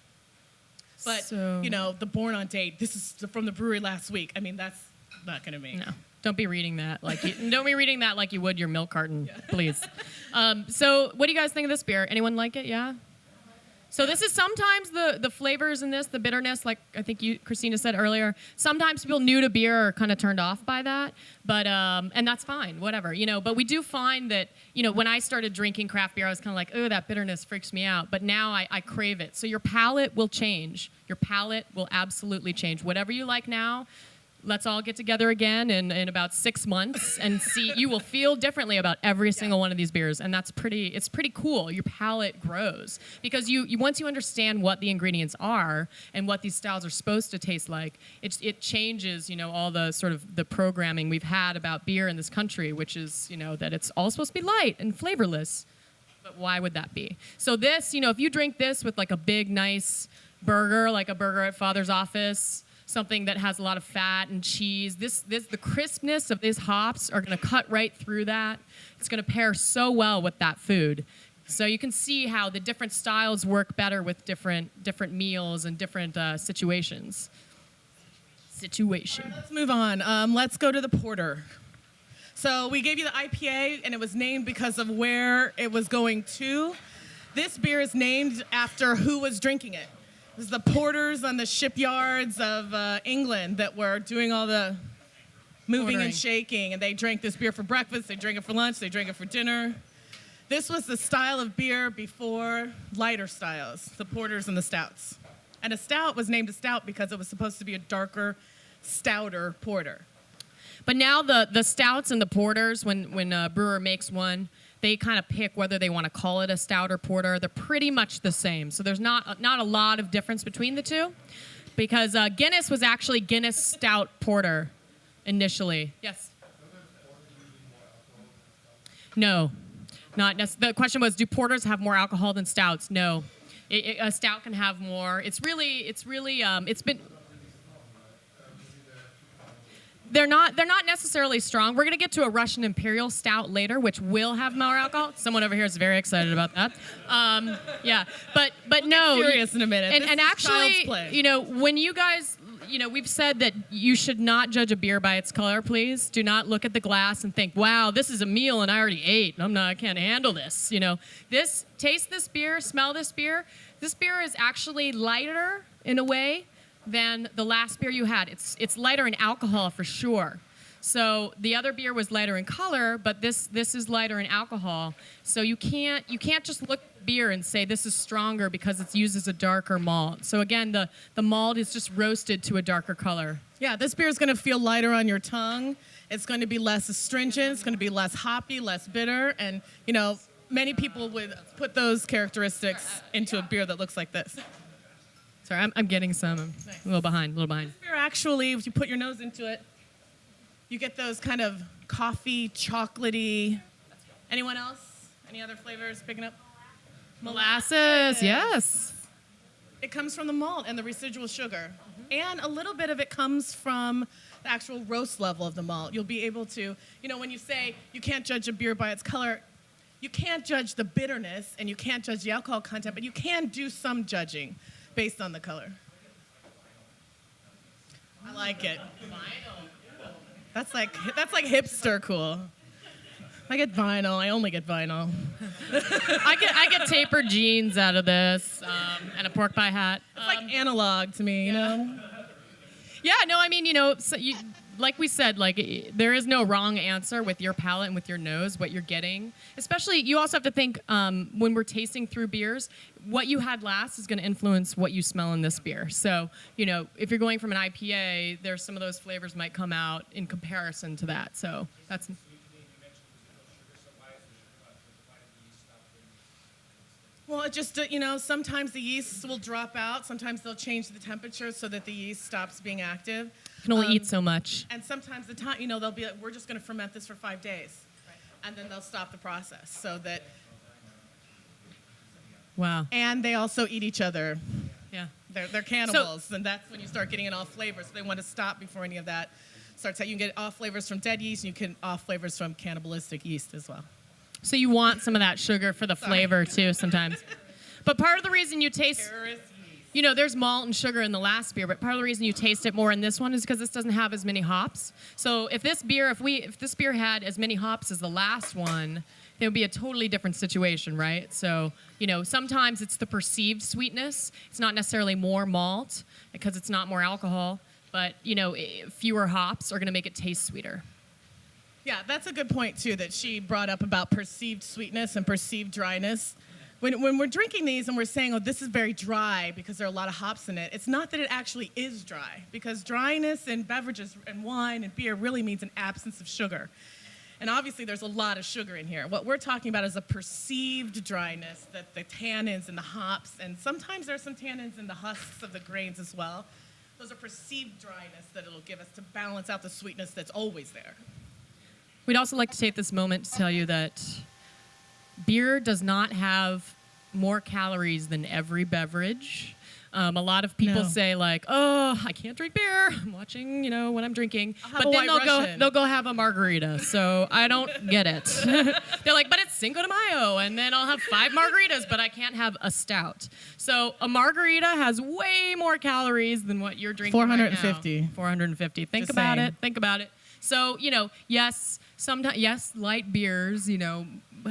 But, the born on date, this is from the brewery last week. I mean, that's not going to make. No. Don't be reading that like you would your milk carton, please. So what do you guys think of this beer? Anyone like it? Yeah? So this is sometimes the flavors in this, the bitterness, like I think Christina said earlier. Sometimes people new to beer are kind of turned off by that, but and that's fine, whatever, But we do find that, when I started drinking craft beer, I was kind of like, oh, that bitterness freaks me out. But now I crave it. So your palate will change. Your palate will absolutely change. Whatever you like now, let's all get together again in about 6 months and see. You will feel differently about every single one of these beers, and it's pretty cool. Your palate grows because you once you understand what the ingredients are and what these styles are supposed to taste like, it changes all the sort of the programming we've had about beer in this country, which is that it's all supposed to be light and flavorless. But why would that be? So this, if you drink this with like a big nice burger, like a burger at Father's office, something that has a lot of fat and cheese. The crispness of these hops are going to cut right through that. It's going to pair so well with that food. So you can see how the different styles work better with different meals and different situations. All right, let's move on. Let's go to the porter. So we gave you the IPA, and it was named because of where it was going to. This beer is named after who was drinking it. It was the porters on the shipyards of England that were doing all the moving and shaking, and they drank this beer for breakfast, they drank it for lunch, they drank it for dinner. This was the style of beer before lighter styles, the porters and the stouts. And a stout was named a stout because it was supposed to be a darker, stouter porter. But now the stouts and the porters, when a brewer makes one, they kind of pick whether they want to call it a stout or porter. They're pretty much the same. So there's not a lot of difference between the two, because Guinness was actually Guinness Stout Porter initially. Yes. No, not necessarily. The question was, do porters have more alcohol than stouts? No, a stout can have more. It's been. They're not necessarily strong. We're going to get to a Russian Imperial Stout later, which will have more alcohol. Someone over here is very excited about that. Yeah, but we'll no. Get serious in a minute. And actually, when you guys, we've said that you should not judge a beer by its color. Please do not look at the glass and think, "Wow, this is a meal, and I already ate. I can't handle this." Taste this beer, smell this beer. This beer is actually lighter in a way than the last beer you had. It's lighter in alcohol for sure. So the other beer was lighter in color, but this is lighter in alcohol. So you can't just look at beer and say this is stronger because it's used as a darker malt. So again, the malt is just roasted to a darker color. Yeah, this beer is going to feel lighter on your tongue. It's going to be less astringent. It's going to be less hoppy, less bitter, and many people would put those characteristics into a beer that looks like this. Sorry, I'm getting some. I'm a little behind. This beer actually, if you put your nose into it, you get those kind of coffee, chocolatey. Anyone else? Any other flavors picking up? Molasses, yes. It comes from the malt and the residual sugar. And a little bit of it comes from the actual roast level of the malt. You'll be able to, when you say you can't judge a beer by its color, you can't judge the bitterness and you can't judge the alcohol content, but you can do some judging based on the color. I like it. That's like hipster cool. I get vinyl. I only get vinyl. I get tapered jeans out of this and a pork pie hat. It's like analog to me, you know? Yeah, no, I mean, so like we said, there is no wrong answer with your palate and with your nose, what you're getting. Especially, you also have to think when we're tasting through beers, what you had last is going to influence what you smell in this beer. So, if you're going from an IPA, there's some of those flavors might come out in comparison to that. So that's... Well, it just, sometimes the yeasts will drop out. Sometimes they'll change the temperature so that the yeast stops being active. You can only eat so much. And sometimes the time, they'll be like, we're just going to ferment this for 5 days. Right. And then they'll stop the process so that... Wow. And they also eat each other. Yeah. They're cannibals, and that's when you start getting in all flavors. So they want to stop before any of that starts out. You can get off flavors from dead yeast, and you can off flavors from cannibalistic yeast as well. So you want some of that sugar for the flavor, too, sometimes. But part of the reason you taste... there's malt and sugar in the last beer, but part of the reason you taste it more in this one is because this doesn't have as many hops. So if this beer had as many hops as the last one, it would be a totally different situation, right? So, sometimes it's the perceived sweetness. It's not necessarily more malt because it's not more alcohol, but, fewer hops are going to make it taste sweeter. Yeah, that's a good point, too, that she brought up about perceived sweetness and perceived dryness. When we're drinking these and we're saying, oh, this is very dry because there are a lot of hops in it, it's not that it actually is dry, because dryness in beverages and wine and beer really means an absence of sugar. And obviously there's a lot of sugar in here. What we're talking about is a perceived dryness, that the tannins and the hops, and sometimes there's some tannins in the husks of the grains as well. Those are perceived dryness that it'll give us to balance out the sweetness that's always there. We'd also like to take this moment to tell you that beer does not have more calories than every beverage. A lot of people say oh, I can't drink beer. I'm watching, what I'm drinking. But then they'll go have a margarita. So I don't get it. They're like, but it's Cinco de Mayo, and then I'll have 5 margaritas, but I can't have a stout. So a margarita has way more calories than what you're drinking 450. right now. 450. Think about it. So, yes, light beers,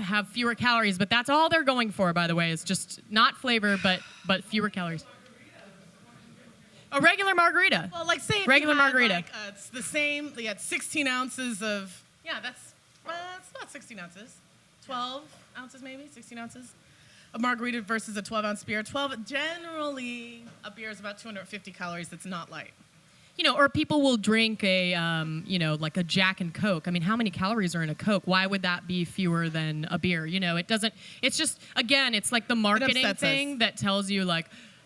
have fewer calories, but that's all they're going for, by the way. It's just not flavor, but fewer calories. A regular margarita. Well, say regular margarita. It's the same. You had 16 ounces of, it's about 16 ounces. 12 ounces maybe, 16 ounces. A margarita versus a 12-ounce beer. Generally, a beer is about 250 calories that's not light. Or people will drink a, like a Jack and Coke. I mean, how many calories are in a Coke? Why would that be fewer than a beer? It doesn't, it's just, again, it's like the marketing thing that tells you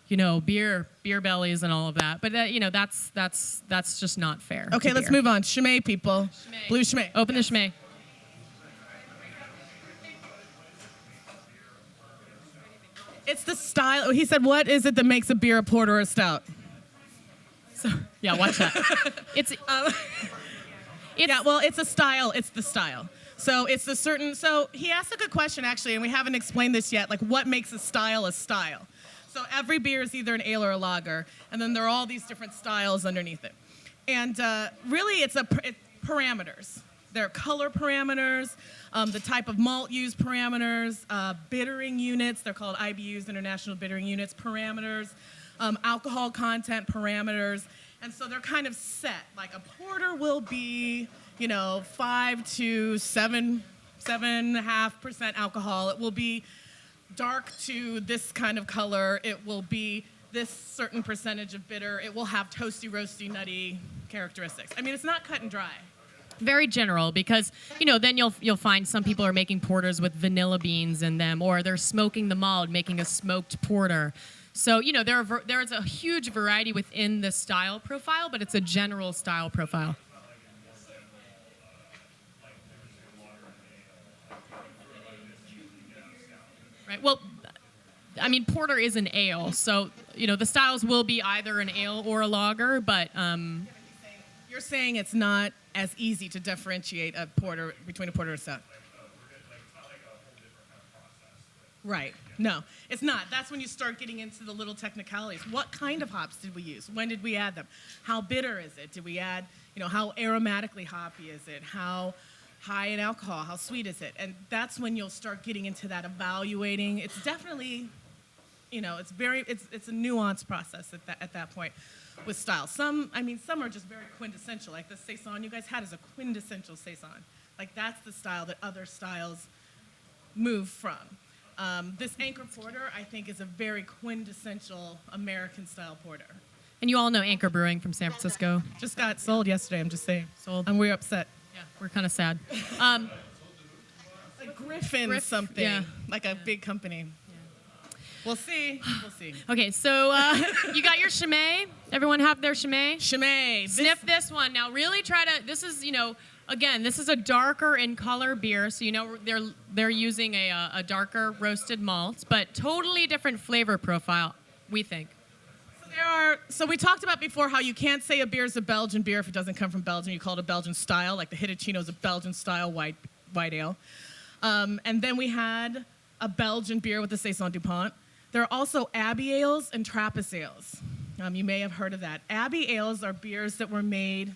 beer bellies and all of that. But that's just not fair. Okay, let's move on. Chimay, people. Chimay. Blue Chimay. Open the Chimay. It's the style. He said, what is it that makes a beer a porter or a stout? So, yeah, watch that. It's a style. It's the style. So it's the certain. So he asked a good question actually, and we haven't explained this yet. What makes a style a style? So every beer is either an ale or a lager, and then there are all these different styles underneath it. And really, it's parameters. There are color parameters, the type of malt used parameters, bittering units. They're called IBUs, International Bittering Units parameters. Alcohol content parameters, and so they're kind of set. Like a porter will be, 5 to 7.5% alcohol. It will be dark to this kind of color. It will be this certain percentage of bitter. It will have toasty, roasty, nutty characteristics. I mean, it's not cut and dry. Very general, because then you'll find some people are making porters with vanilla beans in them, or they're smoking the malt, making a smoked porter. So, there is a huge variety within the style profile, but it's a general style profile. Right. Well, I mean, porter is an ale, so, the styles will be either an ale or a lager, but... You're saying it's not as easy to differentiate a porter between a porter and a stout. Right. No, it's not. That's when you start getting into the little technicalities. What kind of hops did we use? When did we add them? How bitter is it? Did we add, how aromatically hoppy is it? How high in alcohol? How sweet is it? And that's when you'll start getting into that evaluating. It's definitely, it's a nuanced process at that point with style. Some are just very quintessential. Like the Saison you guys had is a quintessential Saison. Like that's the style that other styles move from. This Anchor Porter, I think, is a very quintessential American-style porter. And you all know Anchor Brewing from San Francisco. Just got sold yesterday, I'm just saying. Sold. And we're upset. Yeah, we're kind of sad. Like Griffin something, yeah. like a big company. We'll see. Okay, so you got your Chimay. Everyone have their Chimay? Chimay. Sniff this one. Now really try to, this is, again, this is a darker in color beer, so they're using a darker roasted malt, but totally different flavor profile, we think. So we talked about before how you can't say a beer is a Belgian beer if it doesn't come from Belgium. You call it a Belgian style, like the Hitachino is a Belgian style white ale. And then we had a Belgian beer with the Saison DuPont. There are also Abbey ales and Trappist ales. You may have heard of that. Abbey ales are beers that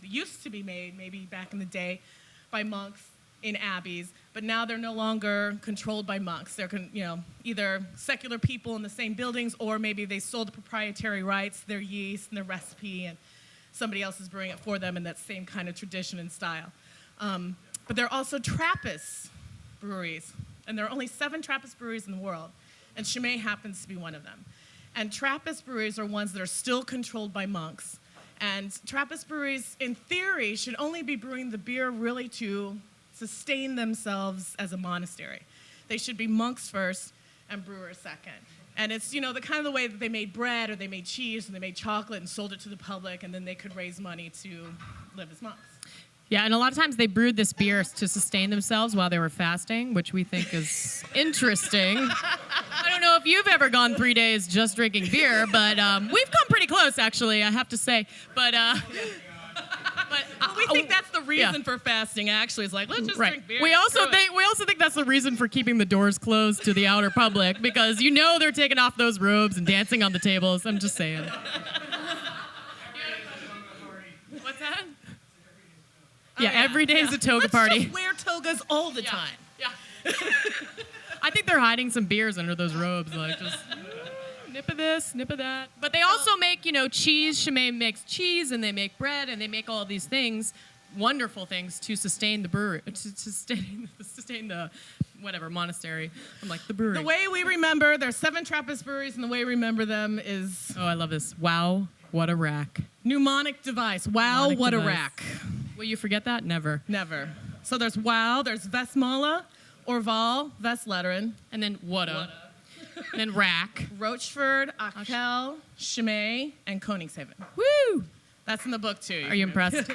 used to be made maybe back in the day by monks in abbeys, but now they're no longer controlled by monks. They're either secular people in the same buildings, or maybe they sold the proprietary rights, their yeast and their recipe, and somebody else is brewing it for them in that same kind of tradition and style. But there are also Trappist breweries, and there are only 7 Trappist breweries in the world, and Chimay happens to be one of them. And Trappist breweries are ones that are still controlled by monks. And Trappist breweries, in theory, should only be brewing the beer really to sustain themselves as a monastery. They should be monks first and brewers second. And it's, the kind of the way that they made bread or they made cheese and they made chocolate and sold it to the public, and then they could raise money to live as monks. Yeah, and a lot of times they brewed this beer to sustain themselves while they were fasting, which we think is interesting. I don't know if you've ever gone 3 days just drinking beer, but we've come pretty close, actually, I have to say. But we think that's the reason for fasting, actually. It's like, let's just drink beer. We also think that's the reason for keeping the doors closed to the outer public, because they're taking off those robes and dancing on the tables. I'm just saying. What's that? Yeah, every day is a toga party. Let's just wear togas all the time. Yeah. I think they're hiding some beers under those robes, like just nip of this, nip of that. But they also make, cheese. Chimay makes cheese, and they make bread, and they make all of these things, wonderful things to sustain the brewery, to sustain the whatever monastery. I'm like the brewery. The way we remember, there's 7 Trappist breweries, and the way we remember them is. Oh, I love this. Wow, what a rack. Mnemonic device. Wow, Mnemonic what device. a rack. Will you forget that? Never. Never. So there's Wow, there's Westmalle, Orval, Westletteren. And then Wada. And then Rack. Rochefort, Achel, Chimay, and Koningshaven. Woo! That's in the book, too. Are you impressed?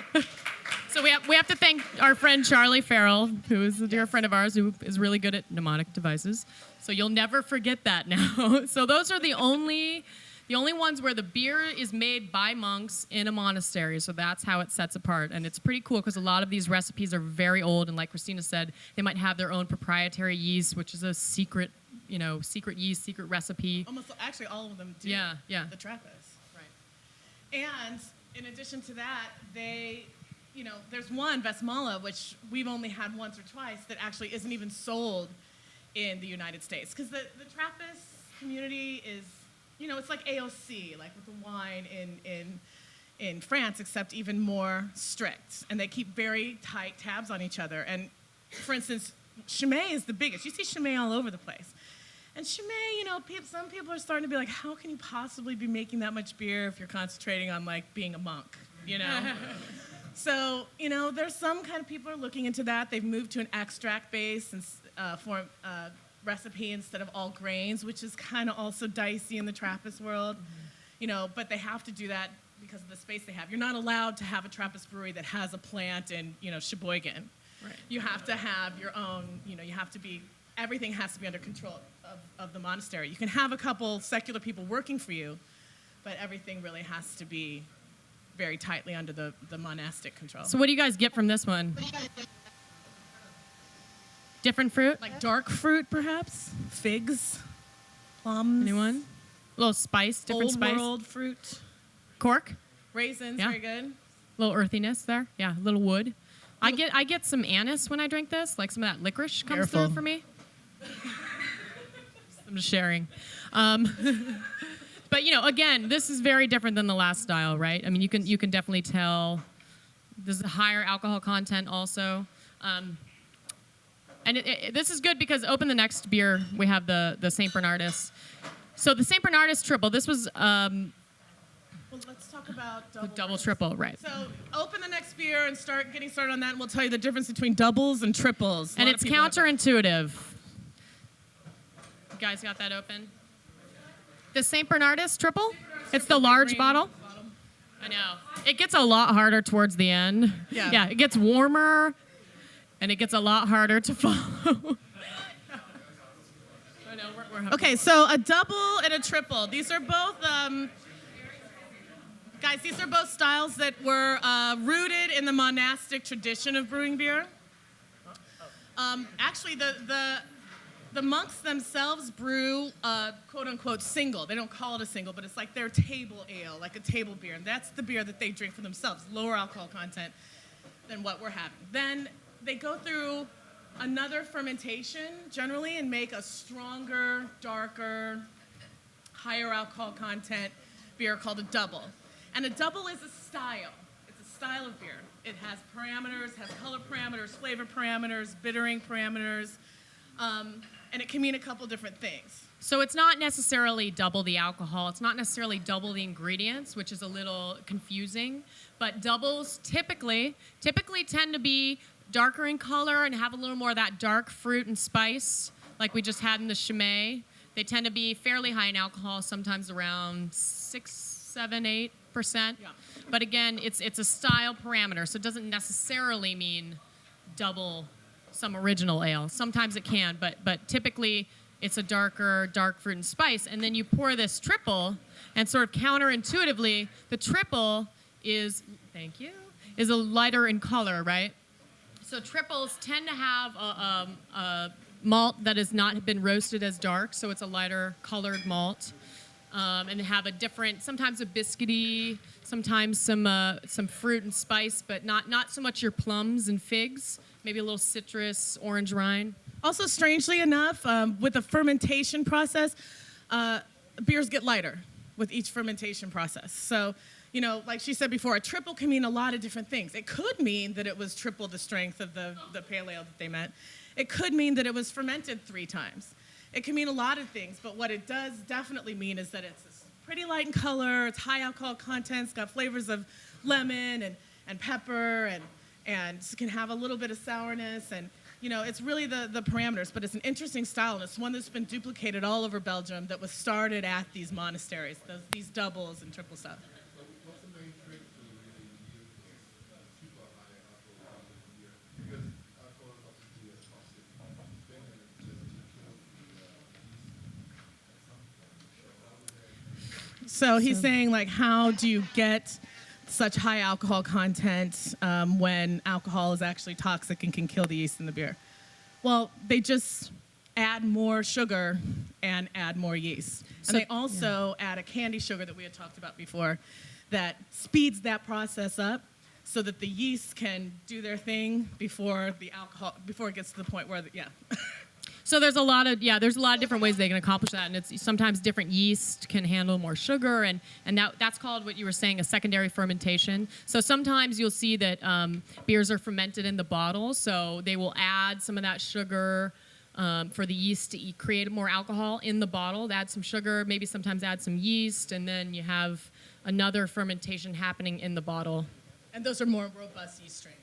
So we have to thank our friend Charlie Farrell, who is a dear friend of ours, who is really good at mnemonic devices. So you'll never forget that now. So those are the only ones where the beer is made by monks in a monastery. So that's how it sets apart. And it's pretty cool because a lot of these recipes are very old. And like Christina said, they might have their own proprietary yeast, which is a secret yeast, secret recipe. Actually, all of them do. Yeah. The Trappist. Right. And in addition to that, there's one, Westmalle, which we've only had once or twice, that actually isn't even sold in the United States. Because the Trappist community is, it's like AOC, like with the wine in France, except even more strict. And they keep very tight tabs on each other. And for instance, Chimay is the biggest. You see Chimay all over the place. And Chimay, some people are starting to be like, how can you possibly be making that much beer if you're concentrating on, like, being a monk, So, there's some kind of people are looking into that. They've moved to an extract base and recipe instead of all grains, which is kind of also dicey in the Trappist world, but they have to do that because of the space they have. You're not allowed to have a Trappist brewery that has a plant in, Sheboygan. Right. You have to have your own, everything has to be under control of the monastery. You can have a couple secular people working for you, but everything really has to be very tightly under the monastic control. So what do you guys get from this one? Different fruit? Like dark fruit, perhaps? Figs? Plums? Anyone? A little spice, different spice? Old world fruit? Cork? Raisins, Yeah. very good. A little earthiness there. Yeah, a little wood. I get some anise when I drink this, like some of that licorice comes through for me. I'm just sharing. But again, this is very different than the last style, right? I mean, you can definitely tell there's a higher alcohol content also. And this is good because open the next beer, we have the St. Bernardus. So the St. Bernardus triple, this was Well, let's talk about double triple, right? So open the next beer and start getting started on that, and we'll tell you the difference between doubles and triples. And it's counterintuitive. You guys got that open? The St. Bernardus triple? It's the large bottle. I know. It gets a lot harder towards the end. Yeah. It gets warmer, and it gets a lot harder to follow. I know, we're Okay, so a double and a triple. These are both, guys, these are both styles that were rooted in the monastic tradition of brewing beer. Actually, the monks themselves brew quote-unquote single. They don't call it a single, but it's like their table ale, like a table beer. And that's the beer that they drink for themselves, lower alcohol content than what we're having. Then they go through another fermentation, generally, and make a stronger, darker, higher alcohol content beer called a double. And a double is a style. It's a style of beer. It has parameters, has color parameters, flavor parameters, bittering parameters, and it can mean a couple different things. So it's not necessarily double the alcohol. It's not necessarily double the ingredients, which is a little confusing. But doubles typically tend to be darker in color and have a little more of that dark fruit and spice, like we just had in the Chimay. They tend to be fairly high in alcohol, sometimes around 6, 7, 8%. Yeah. But again, it's a style parameter, so it doesn't necessarily mean double some original ale. Sometimes it can, but typically it's a dark fruit and spice. And then you pour this triple, and sort of counterintuitively, the triple is a lighter in color, right? So triples tend to have a malt that has not been roasted as dark, so it's a lighter colored malt. And have a different, sometimes a biscuity, sometimes some fruit and spice, but not so much your plums and figs. Maybe a little citrus, orange rind. Also, strangely enough, with the fermentation process, beers get lighter with each fermentation process. So, like she said before, a triple can mean a lot of different things. It could mean that it was triple the strength of the pale ale that they meant. It could mean that it was fermented 3 times. It can mean a lot of things, but what it does definitely mean is that it's pretty light in color, it's high alcohol content, it's got flavors of lemon and pepper, and can have a little bit of sourness, and it's really the parameters, but it's an interesting style, and it's one that's been duplicated all over Belgium that was started at these monasteries, these doubles and triple stuff. What's the main trick to really use super high alcohol content beer? Because alcohol is obviously a toxic thing, and it just kills the yeast. So he's saying, like, how do you get such high alcohol content when alcohol is actually toxic and can kill the yeast in the beer? Well, they just add more sugar and add more yeast. And they also add a candy sugar that we had talked about before that speeds that process up so that the yeast can do their thing before it gets to the point where, So there's a lot of different ways they can accomplish that, and it's sometimes different yeast can handle more sugar, and that's called, what you were saying, a secondary fermentation. So sometimes you'll see that beers are fermented in the bottle, so they will add some of that sugar for the yeast to create more alcohol in the bottle. Add some sugar, maybe sometimes add some yeast, and then you have another fermentation happening in the bottle. and those are more robust yeast strains.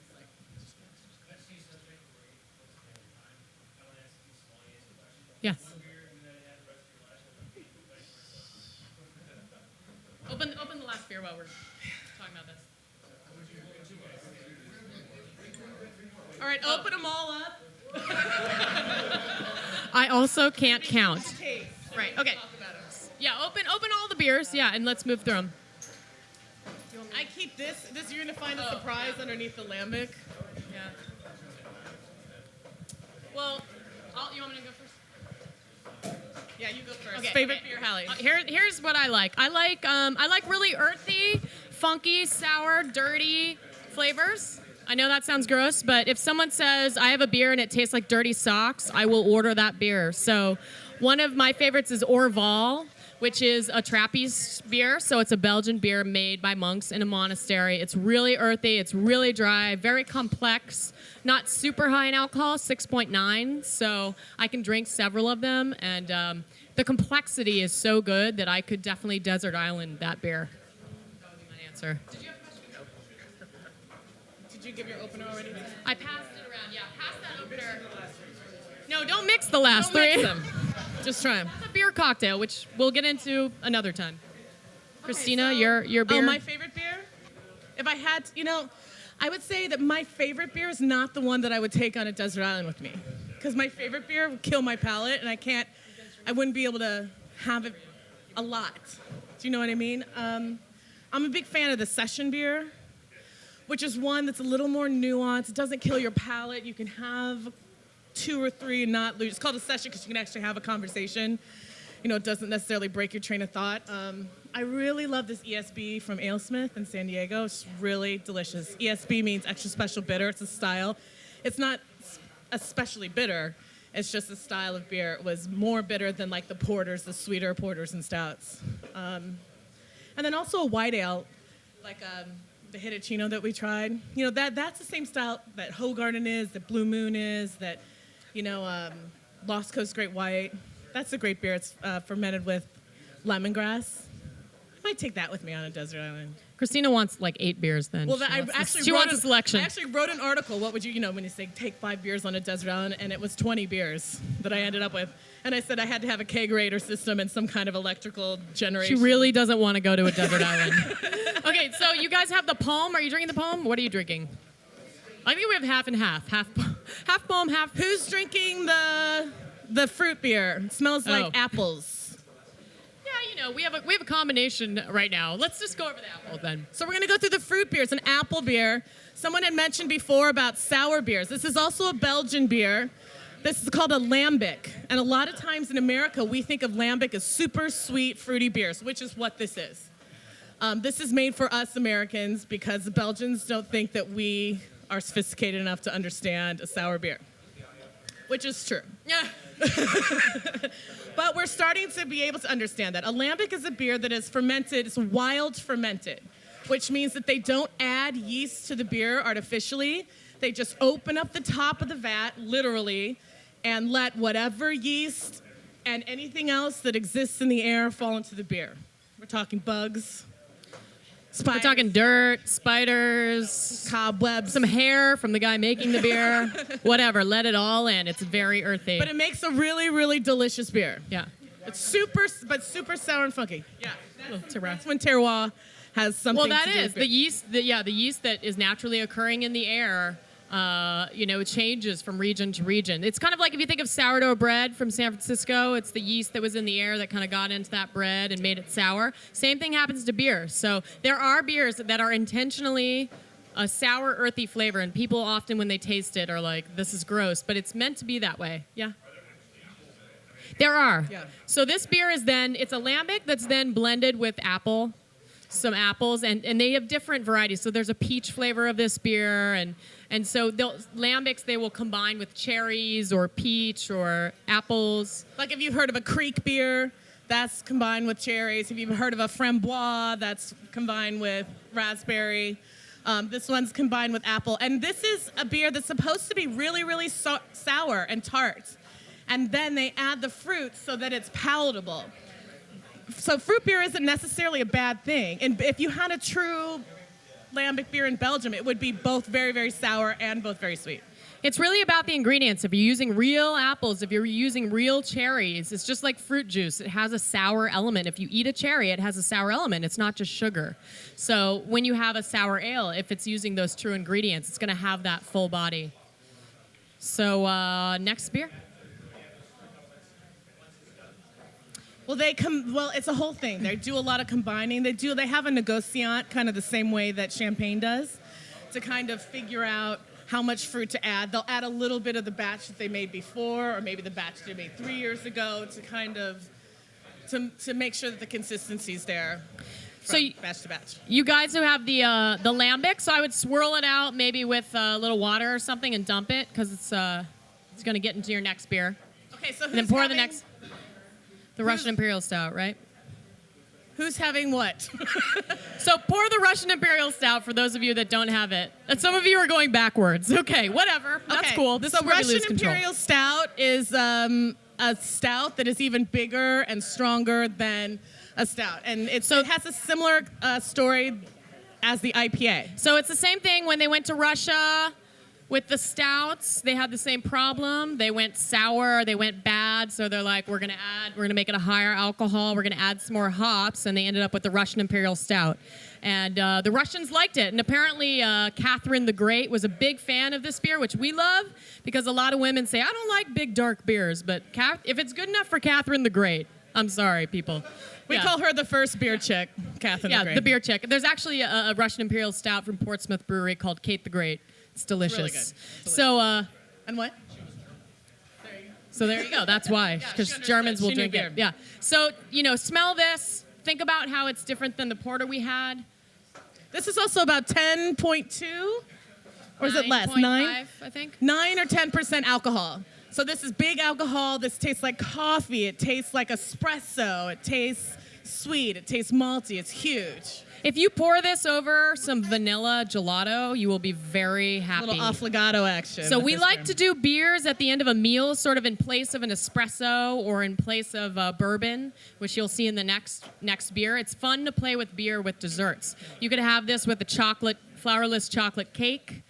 Yes. Open the last beer while we're talking about this. All right, open them all up. I also can't count. Taste. Right. Okay. Talk about it. Yeah. Open all the beers. Yeah, and let's move through them. I keep this. You're gonna find a surprise underneath the lambic. Yeah. Well, you want me to go first? Yeah, you go first. Okay, Favorite okay. beer, Hallie? Here's what I like. I like really earthy, funky, sour, dirty flavors. I know that sounds gross, but if someone says, I have a beer and it tastes like dirty socks, I will order that beer. So one of my favorites is Orval, which is a Trappist beer. So it's a Belgian beer made by monks in a monastery. It's really earthy, it's really dry, very complex, not super high in alcohol, 6.9. So I can drink several of them, and the complexity is so good that I could definitely desert island that beer. That would be my answer. Did you have a question? Did you give your opener already? I passed it around. Yeah, pass that opener. No, don't mix the last Don't three. mix them. Just try them. That's a beer cocktail, which we'll get into another time. Christina, Okay, so- your beer. Oh, my favorite beer? If I had, I would say that my favorite beer is not the one that I would take on a desert island with me. Because my favorite beer would kill my palate, and I wouldn't be able to have it a lot. Do you know what I mean? I'm a big fan of the session beer, which is one that's a little more nuanced. It doesn't kill your palate. You can have 2 or 3 and not lose. It's called a session because you can actually have a conversation. It doesn't necessarily break your train of thought. I really love this ESB from AleSmith in San Diego. It's really delicious. ESB means extra special bitter. It's a style. It's not especially bitter. It's just a style of beer. It was more bitter than like the porters, the sweeter porters and stouts. And then also a white ale, like the Hitachino that we tried. That's the same style that Hoegaarden is, that Blue Moon is, that Lost Coast Great White. That's a great beer. It's fermented with lemongrass. I might take that with me on a desert island. Christina wants like 8 beers then. Well, She wants a selection. I actually wrote an article. What would you, when you say take 5 beers on a desert island, and it was 20 beers that I ended up with. And I said I had to have a kegerator system and some kind of electrical generation. She really doesn't want to go to a desert island. Okay, so you guys have the palm. Are you drinking the palm? What are you drinking? I think we have half and half. Half palm, half. Who's drinking the fruit beer? It smells like apples. Yeah, we have a combination right now. Let's just go over the apple then. So we're going to go through the fruit beers. An apple beer. Someone had mentioned before about sour beers. This is also a Belgian beer. This is called a lambic. And a lot of times in America, we think of lambic as super sweet, fruity beers, which is what this is. This is made for us Americans because the Belgians don't think that we are sophisticated enough to understand a sour beer, which is true. Yeah. But we're starting to be able to understand that. A lambic is a beer that is fermented, it's wild fermented, which means that they don't add yeast to the beer artificially. They just open up the top of the vat, literally, and let whatever yeast and anything else that exists in the air fall into the beer. We're talking bugs, spiders. We're talking dirt, spiders, cobwebs. some hair from the guy making the beer. Whatever, let it all in. It's very earthy. But it makes a really, really delicious beer. Yeah. It's super sour and funky. Yeah. Terroir. That's when terroir has something Well, that to do is with the beer. yeast. The yeast that is naturally occurring in the air. It changes from region to region. It's kind of like if you think of sourdough bread from San Francisco. It's the yeast that was in the air that kind of got into that bread and made it sour. Same thing happens to beer. So there are beers that are intentionally a sour, earthy flavor, and people often, when they taste it, are like, "This is gross," but it's meant to be that way. Yeah. There are. Yeah. So this beer is it's a lambic that's then blended with some apples, and they have different varieties. So there's a peach flavor of this beer, and so lambics, they will combine with cherries or peach or apples. Like if you've heard of a creek beer, that's combined with cherries. If you've heard of a framboise, that's combined with raspberry. This one's combined with apple. And this is a beer that's supposed to be really, really sour and tart. And then they add the fruit so that it's palatable. So fruit beer isn't necessarily a bad thing. And if you had a true lambic beer in Belgium, it would be both very, very sour and both very sweet. It's really about the ingredients. If you're using real apples, if you're using real cherries, it's just like fruit juice. It has a sour element. If you eat a cherry, it has a sour element. It's not just sugar. So when you have a sour ale, if it's using those true ingredients, it's going to have that full body. So next beer. Well, it's a whole thing. They do a lot of combining. They have a negociant kind of the same way that champagne does to kind of figure out how much fruit to add. They'll add a little bit of the batch that they made before, or maybe the batch they made 3 years ago to kind of to make sure that the consistency's there. So batch to batch. you guys who have the lambic, so I would swirl it out maybe with a little water or something and dump it because it's going to get into your next beer. Okay, so And then pour the Russian Imperial Stout, right? Who's having what? So pour the Russian Imperial Stout for those of you that don't have it. And some of you are going backwards. Okay, whatever. That's Okay, cool. This so is where we Russian lose control. Imperial Stout is a stout that is even bigger and stronger than a stout, and it has a similar story as the IPA. So it's the same thing when they went to Russia with the stouts. They had the same problem. They went sour, they went bad, so they're like, we're gonna make it a higher alcohol, we're gonna add some more hops, and they ended up with the Russian Imperial Stout. And the Russians liked it, and apparently Catherine the Great was a big fan of this beer, which we love, because a lot of women say, I don't like big dark beers, but if it's good enough for Catherine the Great, I'm sorry, people. We call her the first beer chick, Catherine the Great. Yeah, the beer chick. There's actually a Russian Imperial Stout from Portsmouth Brewery called Kate the Great. It's delicious. Really good. Delicious. So, and what? So there you go. That's why, because Germans will drink it. Yeah. So, smell this. Think about how it's different than the porter we had. This is also about 10.2, or is it less? 9? I think. 9 or 10% alcohol. So this is big alcohol. This tastes like coffee. It tastes like espresso. It tastes sweet. It tastes malty. It's huge. If you pour this over some vanilla gelato, you will be very happy. A little affogato action. So we like to do beers at the end of a meal, sort of in place of an espresso or in place of bourbon, which you'll see in the next beer. It's fun to play with beer with desserts. You could have this with a flourless chocolate cake.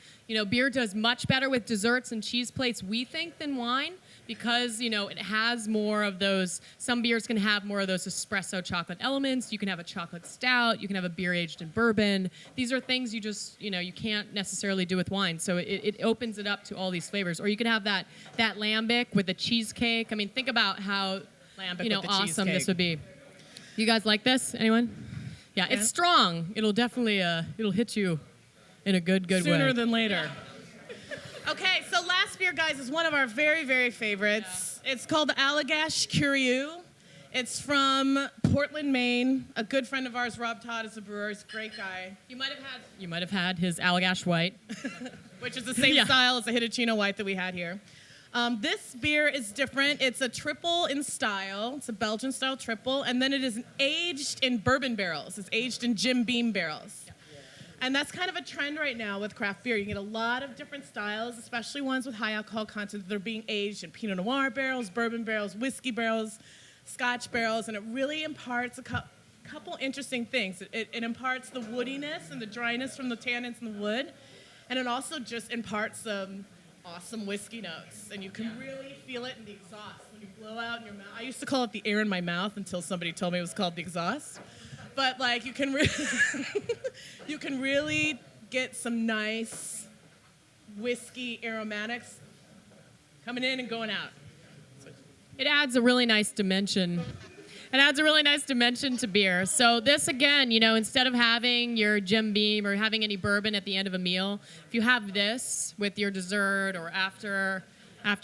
Beer does much better with desserts and cheese plates, we think, than wine, because, it has more of those. Some beers can have more of those espresso chocolate elements. You can have a chocolate stout. You can have a beer aged in bourbon. These are things you just, you can't necessarily do with wine. So it opens it up to all these flavors. Or you could have that lambic with a cheesecake. I mean, think about how, awesome this would be. You guys like this? Anyone? Yeah, it's strong. It'll definitely, it'll hit you in a good way. Sooner than later. Okay, so last beer, guys, is one of our very, very favorites. Yeah. It's called the Allagash Curieux. It's from Portland, Maine. A good friend of ours, Rob Todd, is a brewer. He's a great guy. You might have had his Allagash White, which is the same style as the Hitachino White that we had here. This beer is different. It's a triple in style. It's a Belgian-style triple, and then it is aged in bourbon barrels. It's aged in Jim Beam barrels. And that's kind of a trend right now with craft beer. You get a lot of different styles, especially ones with high alcohol content that are being aged in Pinot Noir barrels, bourbon barrels, whiskey barrels, Scotch barrels, and it really imparts a couple interesting things. It imparts the woodiness and the dryness from the tannins in the wood, and it also just imparts some awesome whiskey notes. And you can really feel it in the exhaust when you blow out in your mouth. I used to call it the air in my mouth until somebody told me it was called the exhaust. But you can you can really get some nice whiskey aromatics coming in and going out. It adds a really nice dimension. It adds a really nice dimension to beer. So this, again, instead of having your Jim Beam or having any bourbon at the end of a meal, if you have this with your dessert or after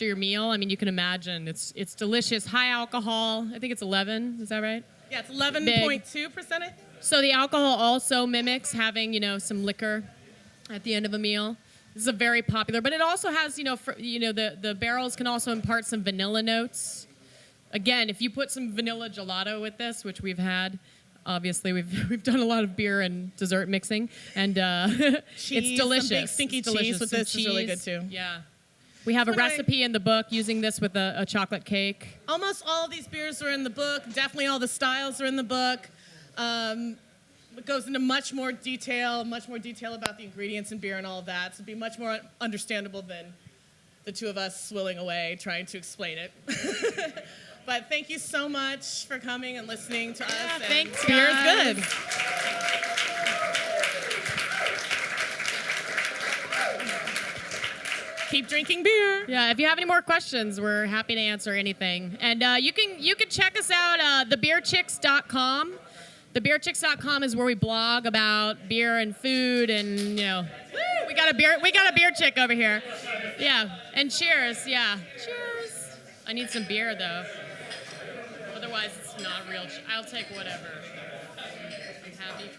your meal, I mean, you can imagine it's delicious. High alcohol. I think it's 11. Is that right? Yeah, it's 11.2%, I think. So the alcohol also mimics having, some liquor at the end of a meal. This is a very popular, but it also has, the barrels can also impart some vanilla notes. Again, if you put some vanilla gelato with this, which we've had, obviously we've done a lot of beer and dessert mixing, and it's delicious. Some big stinky cheese with this is really good too. Yeah. We have a recipe in the book using this with a chocolate cake. Almost all of these beers are in the book. Definitely all the styles are in the book. It goes into much more detail about the ingredients in beer and all of that. So it'd be much more understandable than the two of us swilling away trying to explain it. But thank you so much for coming and listening to us. Thanks, beer is good. Keep drinking beer. Yeah, if you have any more questions, we're happy to answer anything. And you can check us out, thebeerchicks.com. Thebeerchicks.com is where we blog about beer and food, and we got a beer chick over here. Yeah, and cheers. Yeah, cheers. I need some beer though. Otherwise, it's not real. I'll take whatever. I'm beef.